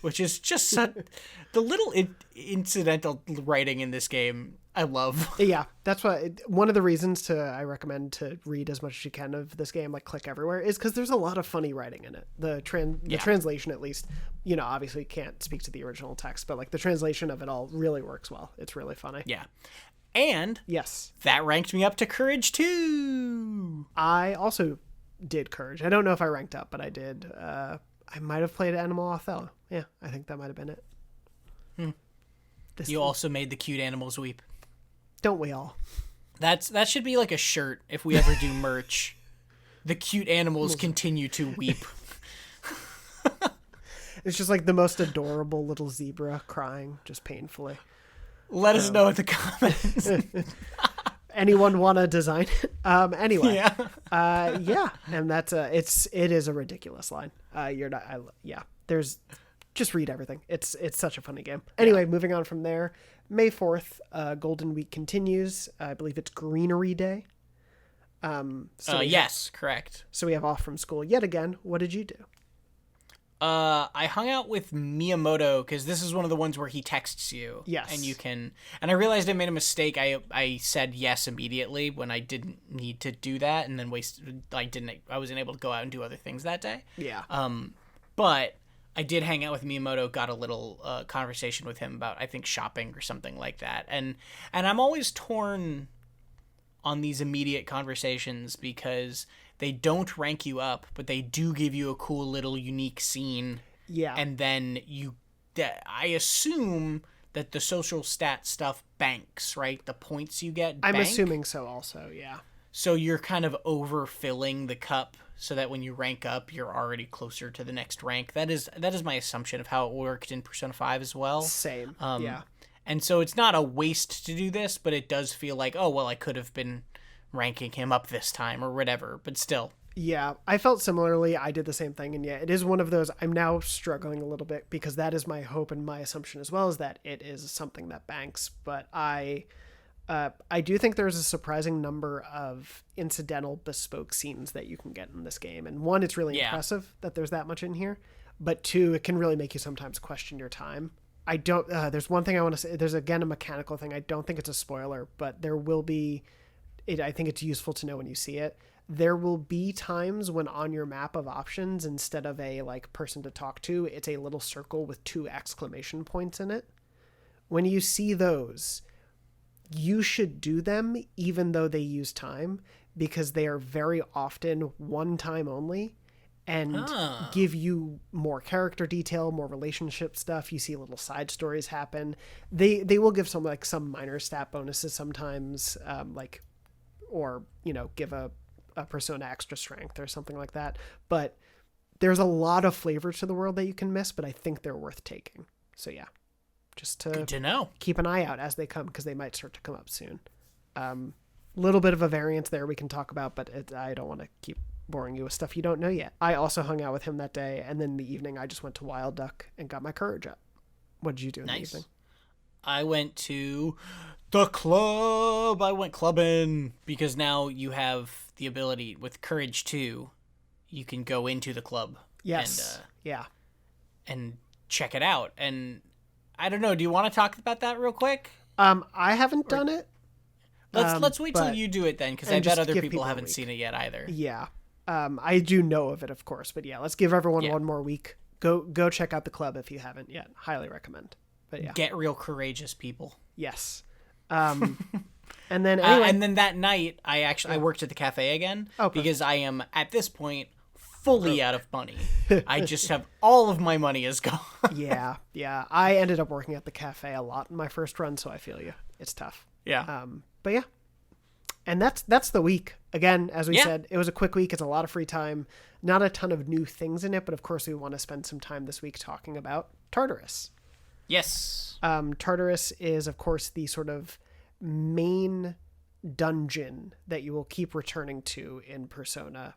which is just the little incidental writing in this game I love. Yeah, that's one of the reasons I recommend to read as much as you can of this game, like Click Everywhere, is because there's a lot of funny writing in it. The translation, at least, obviously can't speak to the original text, but like the translation of it all really works well. It's really funny. Yeah. And yes, that ranked me up to Courage 2. I also did Courage. I don't know if I ranked up, but I did. I might have played Animal Othello. Yeah, I think that might have been it. You also made the cute animals weep. Don't we all? That should be like a shirt if we ever do merch. The cute animals continue to weep. It's just like the most adorable little zebra crying just painfully. Let us know in the comments. Anyone want to design it? Anyway. Yeah. And that's it is a ridiculous line. There's just read everything. It's such a funny game. Anyway, moving on from there. May 4th, Golden Week continues. I believe it's Greenery Day. Yes, correct. So we have off from school yet again. What did you do? I hung out with Miyamoto because this is one of the ones where he texts you. Yes. And you can... And I realized I made a mistake. I said yes immediately when I didn't need to do that, and then I wasn't able to go out and do other things that day. Yeah. But I did hang out with Miyamoto, got a little conversation with him about, I think, shopping or something like that. And I'm always torn on these immediate conversations because they don't rank you up, but they do give you a cool little unique scene. Yeah. And then I assume that the social stat stuff banks, right? The points you get I'm bank. assuming so also, yeah. So you're kind of overfilling the cup so that when you rank up, you're already closer to the next rank. That is my assumption of how it worked in Persona 5 as well. Same, yeah. And so it's not a waste to do this, but it does feel like, oh, well, I could have been ranking him up this time or whatever, but still. Yeah, I felt similarly. I did the same thing, and yeah, it is one of those. I'm now struggling a little bit because that is my hope and my assumption as well, is that it is something that banks. But I do think there's a surprising number of incidental bespoke scenes that you can get in this game. And one, it's really impressive that there's that much in here. But two, it can really make you sometimes question your time. I don't, there's one thing I want to say. There's, again, a mechanical thing. I don't think it's a spoiler, but there will be, I think it's useful to know when you see it. There will be times when on your map of options, instead of a like person to talk to, it's a little circle with 2 exclamation points in it. When you see those, you should do them even though they use time, because they are very often one time only and give you more character detail, more relationship stuff. You see little side stories happen. They will give some minor stat bonuses sometimes, or, give a persona extra strength or something like that. But there's a lot of flavor to the world that you can miss, but I think they're worth taking. So yeah, just good to know. Keep an eye out as they come, because they might start to come up soon. Little bit of a variance there we can talk about, but I don't want to keep boring you with stuff you don't know yet. I also hung out with him that day, and then in the evening I just went to Wild Duck and got my courage up. What did you do in the evening? I went to the club. I went clubbing because now you have the ability with Courage 2. You can go into the club. Yes. And check it out. And I don't know. Do you want to talk about that real quick? I haven't done it. Let's wait till you do it then, because I bet other people haven't seen it yet either. Yeah. I do know of it, of course, but yeah, let's give everyone one more week. Go check out the club if you haven't yet. Highly recommend. But yeah, get real courageous, people. Yes. And then anyway, and then that night I worked at the cafe again because I am at this point fully out of money. I just have all of my money is gone. Yeah. I ended up working at the cafe a lot in my first run, so I feel you. It's tough. Yeah. But yeah. And that's the week. Again, as we said, it was a quick week. It's a lot of free time. Not a ton of new things in it, but of course we want to spend some time this week talking about Tartarus. Yes. Tartarus is, of course, the sort of main dungeon that you will keep returning to in Persona.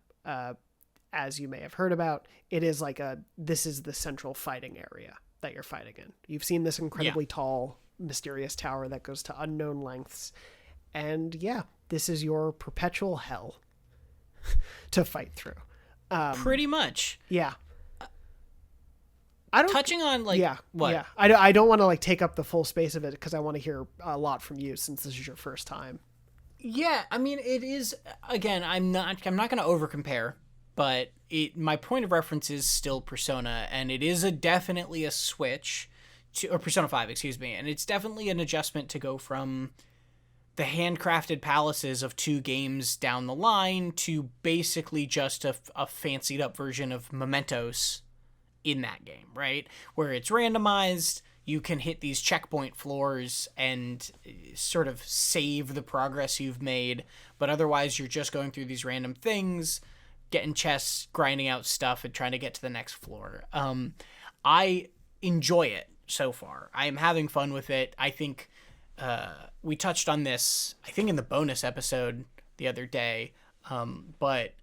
As you may have heard about, it is this is the central fighting area that you're fighting in. You've seen this incredibly tall, mysterious tower that goes to unknown lengths. And yeah, this is your perpetual hell to fight through. Pretty much. Yeah. Touching on what? Yeah. I don't want to take up the full space of it because I want to hear a lot from you since this is your first time. Yeah, I mean, it is, again, I'm not going to overcompare, but my point of reference is still Persona, and it is definitely a switch or Persona 5, excuse me, and it's definitely an adjustment to go from the handcrafted palaces of 2 games down the line to basically just a fancied up version of Mementos in that game, right? Where it's randomized, you can hit these checkpoint floors and sort of save the progress you've made, but otherwise you're just going through these random things, getting chests, grinding out stuff, and trying to get to the next floor. I enjoy it so far. I am having fun with it. I think we touched on this, I think, in the bonus episode the other day, but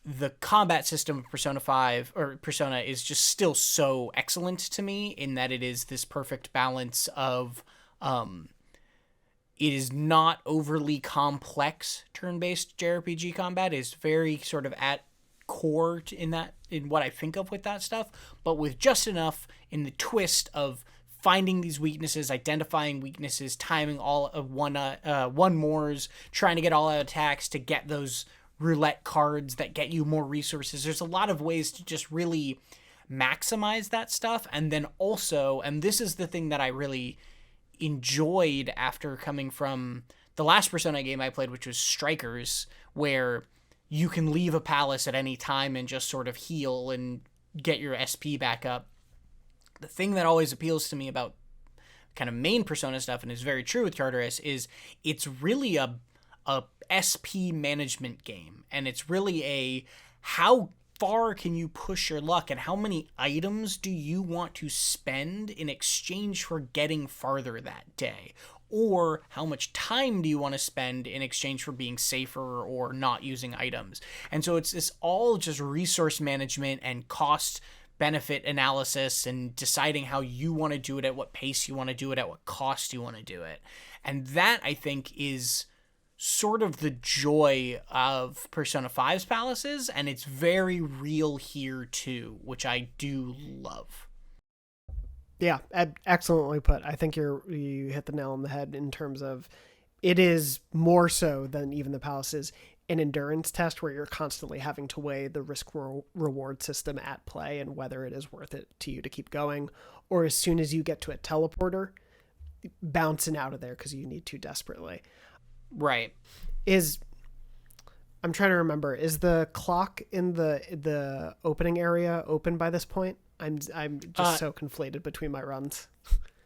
the combat system of Persona 5 or Persona is just still so excellent to me in that it is this perfect balance of it is not overly complex turn-based JRPG combat. It is very sort of at core in what I think of with that stuff, but with just enough in the twist of finding these weaknesses, identifying weaknesses, timing all of one mores, trying to get all out attacks to get those roulette cards that get you more resources. There's a lot of ways to just really maximize that stuff. And then also, and this is the thing that I really enjoyed after coming from the last Persona game I played, which was Strikers, where you can leave a palace at any time and just sort of heal and get your SP back up. The thing that always appeals to me about kind of main Persona stuff, and is very true with Tartarus, is it's really a SP management game, and it's really a how far can you push your luck and how many items do you want to spend in exchange for getting farther that day, or how much time do you want to spend in exchange for being safer or not using items. And so it's all just resource management and cost benefit analysis and deciding how you want to do it, at what pace you want to do it, at what cost you want to do it. And that, I think, is sort of the joy of Persona 5's palaces, and it's very real here too, which I do love. Yeah, excellently put. I think you hit the nail on the head in terms of it is more so than even the palaces an endurance test where you're constantly having to weigh the risk reward system at play and whether it is worth it to you to keep going, or as soon as you get to a teleporter, bouncing out of there because you need to desperately. Right. I'm trying to remember, is the clock in the opening area open by this point? I'm just so conflated between my runs.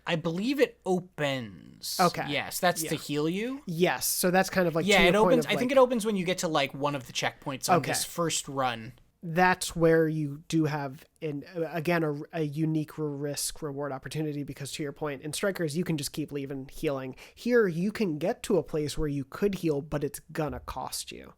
I believe it opens. Okay. Yes, that's to heal you. Yes, so that's kind of like it opens. I think it opens when you get to like one of the checkpoints on this first run. That's where you do have a unique risk reward opportunity, because to your point, in Strikers you can just keep leaving healing. Here you can get to a place where you could heal, but it's gonna cost you.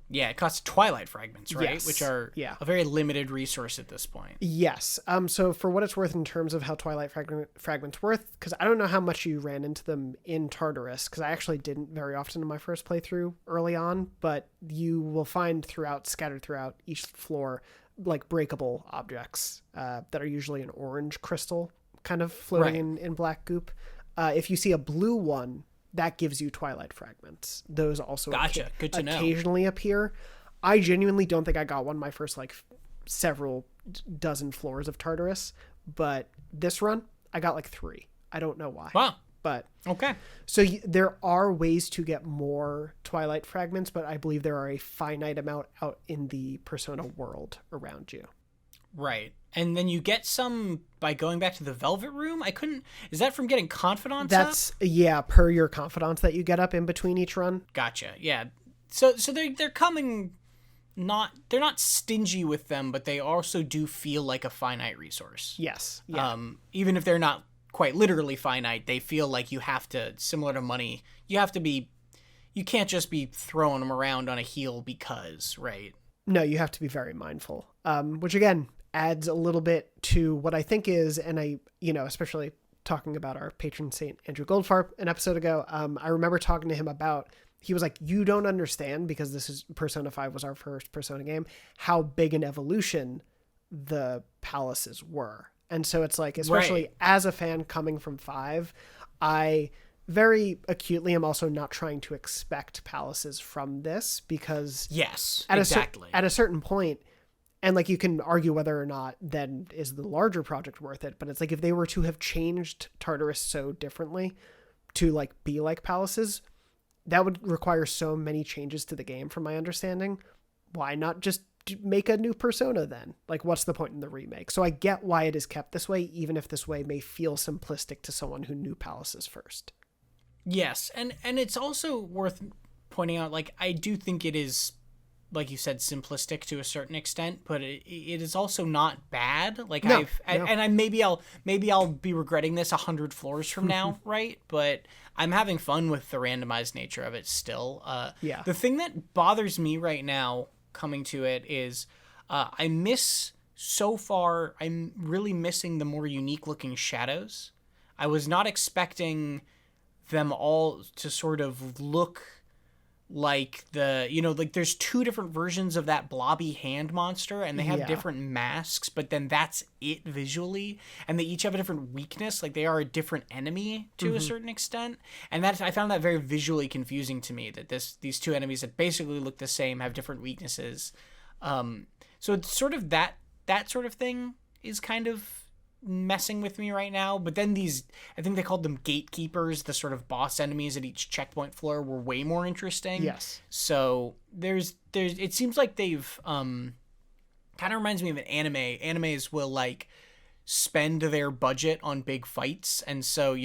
Yeah, it costs Twilight Fragments, right? Yes. Which are a very limited resource at this point. Yes. So for what it's worth in terms of how Twilight Fragments worth, because I don't know how much you ran into them in Tartarus, because I actually didn't very often in my first playthrough early on, but you will find scattered throughout each floor, like breakable objects that are usually an orange crystal kind of floating in black goop. If you see a blue one, that gives you Twilight Fragments. Those also Good to know. Occasionally appear. I genuinely don't think I got one my first like several dozen floors of Tartarus, but this run I got like 3. I don't know why. Wow. But okay. So there are ways to get more Twilight Fragments, but I believe there are a finite amount out in the Persona world around you. Right. And then you get some by going back to the Velvet Room. Is that from getting Confidants up? Per your Confidants that you get up in between each run. Gotcha. Yeah. So they're coming, they're not stingy with them, but they also do feel like a finite resource. Yes. Yeah. Even if they're not quite literally finite, they feel like you have to, similar to money, you can't just be throwing them around on a heal because, right? No, you have to be very mindful. Which again adds a little bit to what I think is, and especially talking about our patron saint Andrew Goldfarb an episode ago, I remember talking to him about, he was like, you don't understand, because this is Persona 5 was our first Persona game, how big an evolution the palaces were. And so it's like, especially as a fan coming from 5, I very acutely am also not trying to expect palaces from this, because at a certain point, and like you can argue whether or not then is the larger project worth it, but it's like if they were to have changed Tartarus so differently to like be like palaces, that would require so many changes to the game from my understanding. Why not just make a new Persona then? Like, what's the point in the remake? So I get why it is kept this way, even if this way may feel simplistic to someone who knew palaces first. Yes, and it's also worth pointing out, like, I do think it is, like you said, simplistic to a certain extent, but it is also not bad. Like, maybe I'll be regretting this 100 floors from now, right? But I'm having fun with the randomized nature of it still. The thing that bothers me right now coming to it is I'm really missing the more unique looking shadows. I was not expecting them all to sort of look like there's 2 different versions of that blobby hand monster, and they have different masks, but then that's it visually, and they each have a different weakness. Like, they are a different enemy to a certain extent, and I found that very visually confusing to me, that these 2 enemies that basically look the same have different weaknesses. So it's sort of that sort of thing is kind of messing with me right now. But then these, I think they called them gatekeepers, the sort of boss enemies at each checkpoint floor, were way more interesting. Yes. So there's it seems like they've kind of reminds me of an anime. Animes will like spend their budget on big fights, and so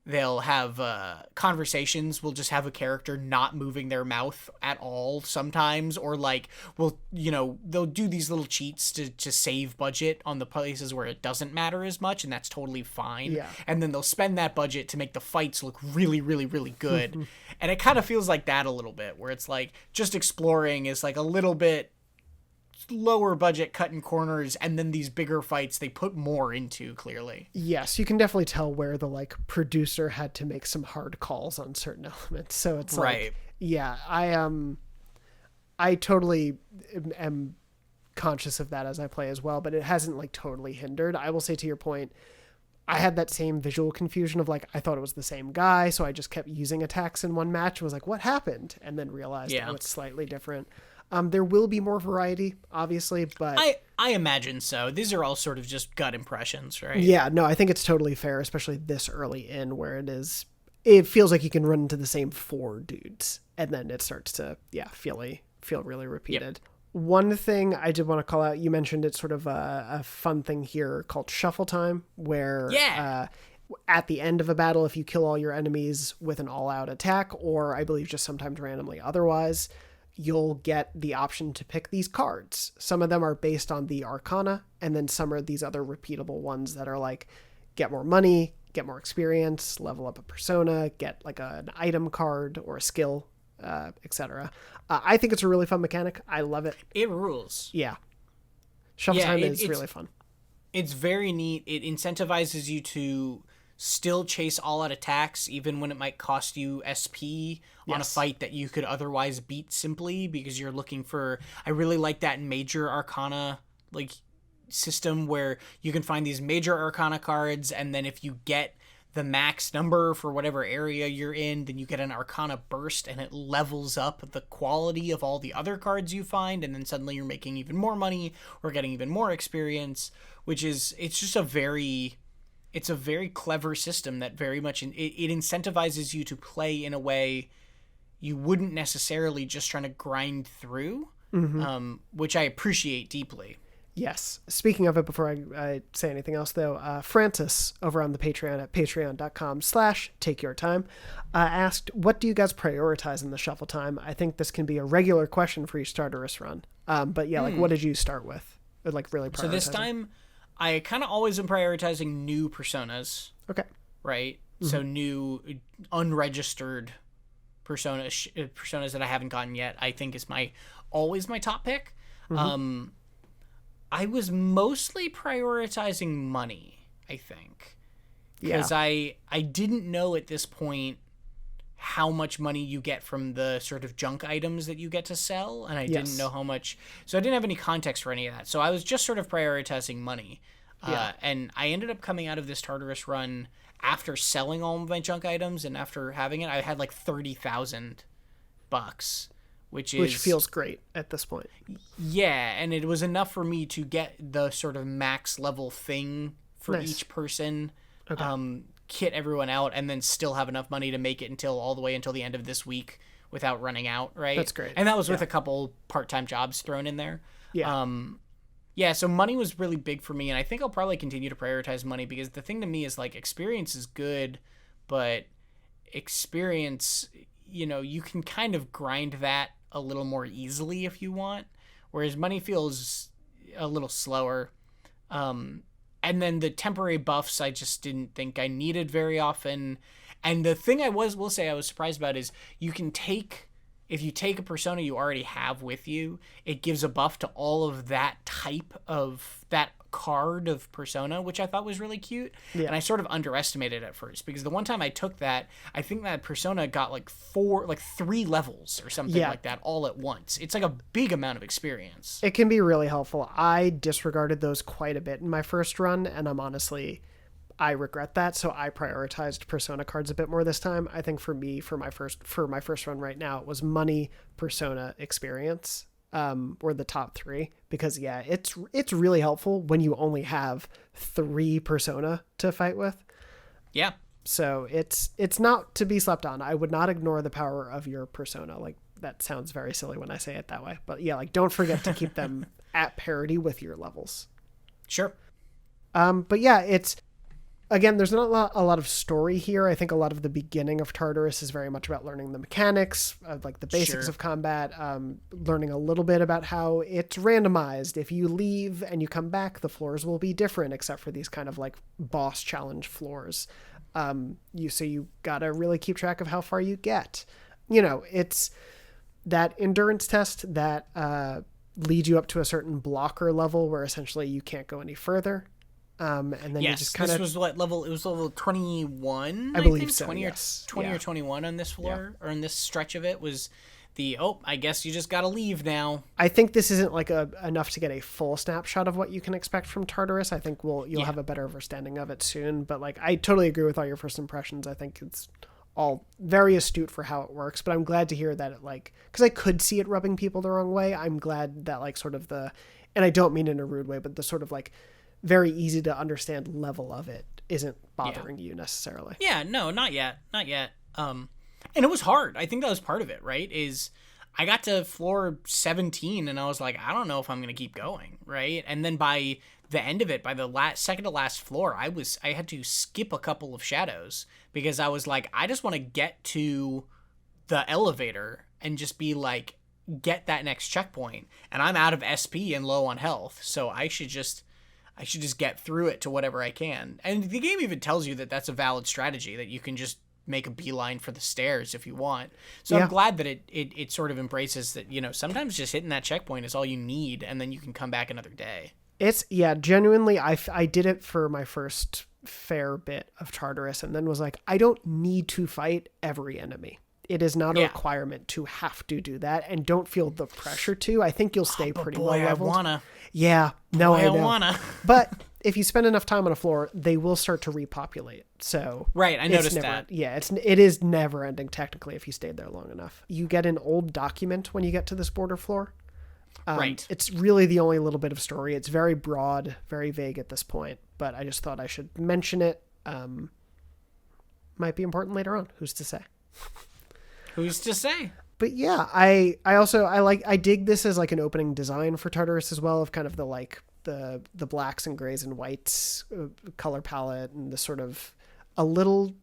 they'll have conversations. We'll just have a character not moving their mouth at all sometimes, or like they'll do these little cheats to save budget on the places where it doesn't matter as much, and that's totally fine. Yeah. And then they'll spend that budget to make the fights look really, really, really good. And it kind of feels like that a little bit, where it's like just exploring is like a little bit lower budget, cutting corners, and then these bigger fights they put more into, clearly. Yes, you can definitely tell where the like producer had to make some hard calls on certain elements. So it's right. Like, yeah, I totally am conscious of that as I play as well, but it hasn't like totally hindered. I will say, to your point, I had that same visual confusion of like, I thought it was the same guy, so I just kept using attacks in one match and was like, what happened? And then realized, oh, it's slightly different. There will be more variety, obviously, but I imagine so. These are all sort of just gut impressions, right? Yeah, no, I think it's totally fair, especially this early in, where it feels like you can run into the same 4 dudes, and then it starts to feel really repeated. Yep. One thing I did want to call out, you mentioned it's sort of a fun thing here called Shuffle Time, where at the end of a battle, if you kill all your enemies with an all-out attack, or I believe just sometimes randomly otherwise, you'll get the option to pick these cards. Some of them are based on the Arcana, and then some are these other repeatable ones that are like, get more money, get more experience, level up a persona, get like an item card or a skill, etc. I think it's a really fun mechanic. I love it. It rules. Yeah. Shuffle Time is really fun. It's very neat. It incentivizes you to still chase all-out attacks, even when it might cost you SP on a fight that you could otherwise beat simply, because you're looking for... I really like that Major Arcana like system where you can find these Major Arcana cards, and then if you get the max number for whatever area you're in, then you get an Arcana burst, and it levels up the quality of all the other cards you find, and then suddenly you're making even more money or getting even more experience, which is... It's just a very clever system that very much it incentivizes you to play in a way you wouldn't necessarily just trying to grind through, which I appreciate deeply. Yes. Speaking of it, before I say anything else, though, Francis over on the Patreon at patreon.com/takeyourtime asked, what do you guys prioritize in the Shuffle Time? I think this can be a regular question for each Tartarus run. But yeah, like what did you start with? Or like really prioritizing? So this time, I kind of always am prioritizing new personas. Okay. Right? So new, unregistered personas that I haven't gotten yet, I think is always my top pick. I was mostly prioritizing money, I think. Because I didn't know at this point how much money you get from the sort of junk items that you get to sell, and I didn't know how much, so I didn't have any context for any of that. So I was just sort of prioritizing money. And I ended up coming out of this Tartarus run after selling all of my junk items, and after having it, I had like $30,000, which feels great at this point. Yeah, and it was enough for me to get the sort of max level thing for each person. Okay. Kit everyone out, and then still have enough money to make it all the way until the end of this week without running out, right? That's great. And that was with a couple part-time jobs thrown in there. Yeah. So money was really big for me, and I think I'll probably continue to prioritize money, because the thing to me is like, experience is good, but experience, you can kind of grind that a little more easily if you want, whereas money feels a little slower. And then the temporary buffs I just didn't think I needed very often. And the thing I will say I was surprised about is if you take a persona you already have with you, it gives a buff to all of that type of that card of persona, which I thought was really cute. Yeah. And I sort of underestimated it at first, because the one time I took that, I think that persona got like 3 levels or something like that all at once. It's like a big amount of experience. It can be really helpful. I disregarded those quite a bit in my first run, and I regret that. So I prioritized persona cards a bit more this time. I think for me, for my first run right now, it was money, persona, experience. or the top 3, because yeah, it's really helpful when you only have 3 persona to fight with. Yeah. So it's not to be slept on. I would not ignore the power of your persona. Like, that sounds very silly when I say it that way, but yeah, like, don't forget to keep them at parity with your levels. Sure. But yeah, again, there's not a lot of story here. I think a lot of the beginning of Tartarus is very much about learning the mechanics, like the basics of combat, learning a little bit about how it's randomized. If you leave and you come back, the floors will be different, except for these kind of like boss challenge floors. You gotta really keep track of how far you get. It's that endurance test that leads you up to a certain blocker level where essentially you can't go any further. And then you just kind of... This was what level? It was level 21, I believe so, 20 yes. 20 or 21 on this floor, or in this stretch of it was I guess you just gotta leave now. I think this isn't like enough to get a full snapshot of what you can expect from Tartarus. I think you'll have a better understanding of it soon, but like, I totally agree with all your first impressions. I think it's all very astute for how it works, but I'm glad to hear that it, like, because I could see it rubbing people the wrong way. I'm glad that like sort of and I don't mean in a rude way, but the sort of like very easy to understand level of it isn't bothering you necessarily. Yeah, no, not yet. And it was hard. I think that was part of it, right? Is I got to floor 17 and I was like, I don't know if I'm going to keep going, right? And then by the end of it, by the second to last floor, I had to skip a couple of shadows because I was like, I just want to get to the elevator and just be like, get that next checkpoint. And I'm out of SP and low on health, so I should just get through it to whatever I can. And the game even tells you that that's a valid strategy, that you can just make a beeline for the stairs if you want. So I'm glad that it sort of embraces that, sometimes just hitting that checkpoint is all you need, and then you can come back another day. It's, genuinely, I did it for my first fair bit of Tartarus and then was like, I don't need to fight every enemy. It is not a requirement to have to do that, and don't feel the pressure to. I think you'll stay pretty well leveled. I wanna. Yeah, no, I know. Wanna. But if you spend enough time on a floor, they will start to repopulate. So right, I noticed that. Yeah, it is never ending technically if you stayed there long enough. You get an old document when you get to this border floor. Right. It's really the only little bit of story. It's very broad, very vague at this point, but I just thought I should mention it. Might be important later on. Who's to say? Who's to say? But yeah, I dig this as like an opening design for Tartarus as well, of kind of the like the blacks and grays and whites color palette, and the sort of a little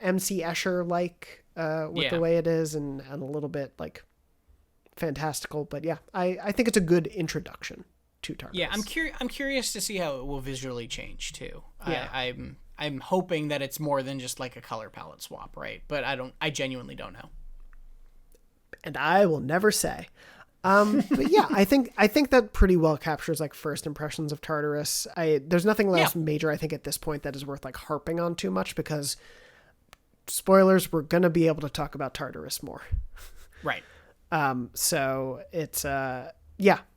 MC Escher like with the way it is, and a little bit like fantastical. But yeah, I think it's a good introduction to Tartarus. Yeah, I'm curious to see how it will visually change too. Yeah. I'm hoping that it's more than just like a color palette swap, right? But I genuinely don't know. And I will never say. But yeah, I think that pretty well captures like first impressions of Tartarus. There's nothing else major I think at this point that is worth like harping on too much, because spoilers, we're gonna be able to talk about Tartarus more. Right. So it's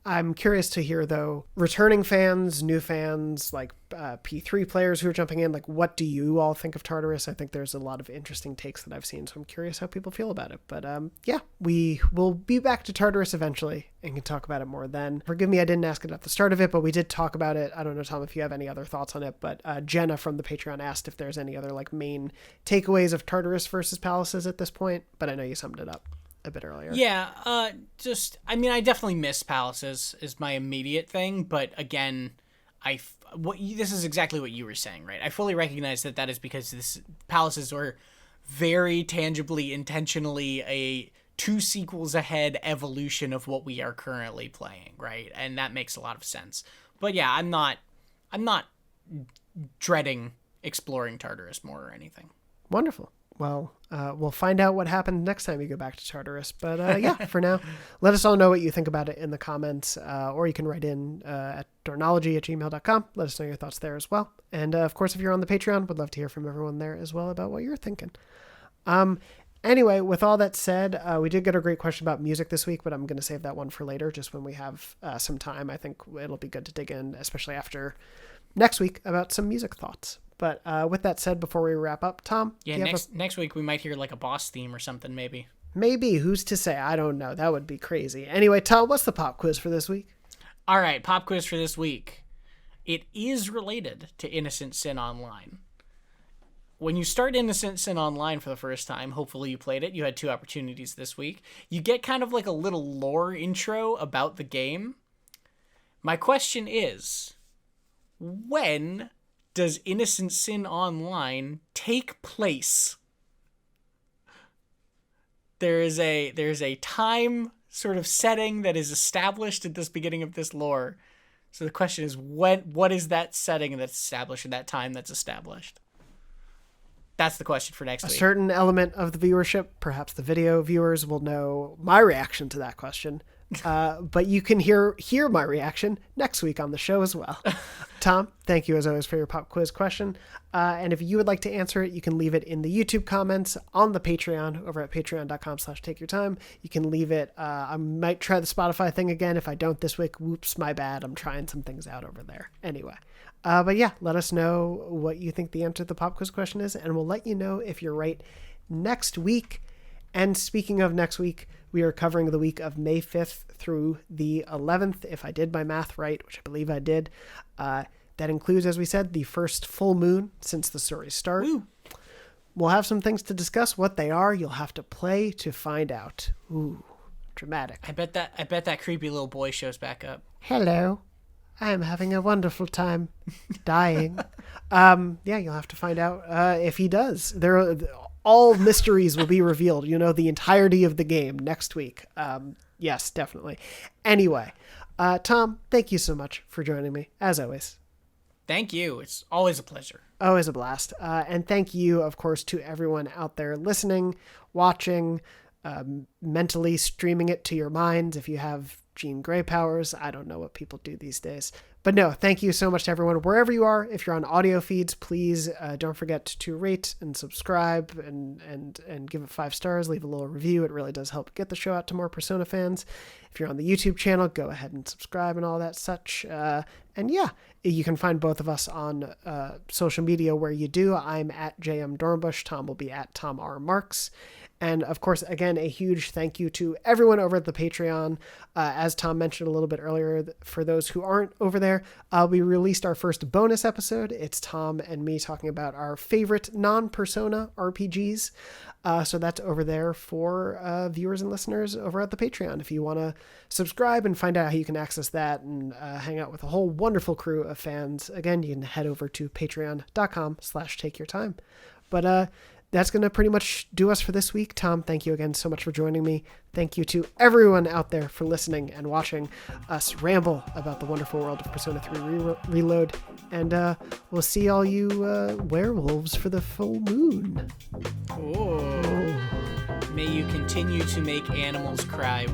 I'm curious to hear though, returning fans, new fans, like P3 players who are jumping in, like, what do you all think of Tartarus? I think there's a lot of interesting takes that I've seen, so I'm curious how people feel about it. But we will be back to Tartarus eventually and can talk about it more then. Forgive me, I didn't ask it at the start of it, but we did talk about it. I don't know, Tom, if you have any other thoughts on it, but Jenna from the Patreon asked if there's any other like main takeaways of Tartarus versus Palaces at this point, but I know you summed it up a bit earlier. Yeah, I definitely miss Palaces is my immediate thing, but again, this is exactly what you were saying, right? I fully recognize that is because Palaces were very tangibly, intentionally a 2 sequels ahead evolution of what we are currently playing, right? And that makes a lot of sense. But yeah, I'm not dreading exploring Tartarus more or anything. Wonderful. Well, we'll find out what happened next time you go back to Tartarus. But for now, let us all know what you think about it in the comments, or you can write in at dornology@gmail.com. Let us know your thoughts there as well. And of course, if you're on the Patreon, would love to hear from everyone there as well about what you're thinking. Anyway, with all that said, we did get a great question about music this week, but I'm going to save that one for later, just when we have some time. I think it'll be good to dig in, especially after next week, about some music thoughts. But with that said, before we wrap up, Tom? Yeah, next week we might hear like a boss theme or something, maybe. Maybe. Who's to say? I don't know. That would be crazy. Anyway, Tom, what's the pop quiz for this week? All right, pop quiz for this week. It is related to Innocent Sin Online. When you start Innocent Sin Online for the first time, hopefully you played it. You had 2 opportunities this week. You get kind of like a little lore intro about the game. My question is, when does Innocent Sin Online take place? There's a time sort of setting that is established at this beginning of this lore. So the question is, what is that setting that's established, or that time that's established? That's the question for next week. A certain element of the viewership, perhaps the video viewers, will know my reaction to that question. But you can hear my reaction next week on the show as well. Tom, thank you as always for your pop quiz question. And if you would like to answer it, you can leave it in the YouTube comments on the Patreon over at patreon.com/takeyourtime. You can leave it. I might try the Spotify thing again. If I don't this week, whoops, my bad. I'm trying some things out over there. Anyway. But yeah, let us know what you think the answer to the pop quiz question is, and we'll let you know if you're right next week. And speaking of next week, we are covering the week of May 5th through the 11th, if I did my math right, which I believe I did. That includes, as we said, the first full moon since the story's start. Woo. We'll have some things to discuss. What they are, you'll have to play to find out. Ooh, dramatic. I bet that creepy little boy shows back up. Hello. I'm having a wonderful time dying. Yeah, you'll have to find out if he does. All mysteries will be revealed. You know, the entirety of the game next week. Yes, definitely. Anyway, Tom, thank you so much for joining me, as always. Thank you. It's always a pleasure. Always a blast. And thank you, of course, to everyone out there listening, watching, mentally streaming it to your minds if you have Jean Grey powers. I don't know what people do these days. But no, thank you so much to everyone, wherever you are. If you're on audio feeds, please don't forget to rate and subscribe and give it 5 stars. Leave a little review. It really does help get the show out to more Persona fans. If you're on the YouTube channel, go ahead and subscribe and all that such. And yeah, you can find both of us on social media where you do. I'm at JM Dornbush. Tom will be at Tom R. Marks. And of course, again, a huge thank you to everyone over at the Patreon. As Tom mentioned a little bit earlier, for those who aren't over there, we released our first bonus episode. It's Tom and me talking about our favorite non-Persona RPGs. So that's over there for viewers and listeners over at the Patreon. If you want to subscribe and find out how you can access that and hang out with a whole wonderful crew of fans, again, you can head over to patreon.com/takeyourtime. But that's going to pretty much do us for this week. Tom, thank you again so much for joining me. Thank you to everyone out there for listening and watching us ramble about the wonderful world of Persona 3 Reload. And we'll see all you werewolves for the full moon. Oh. May you continue to make animals cry.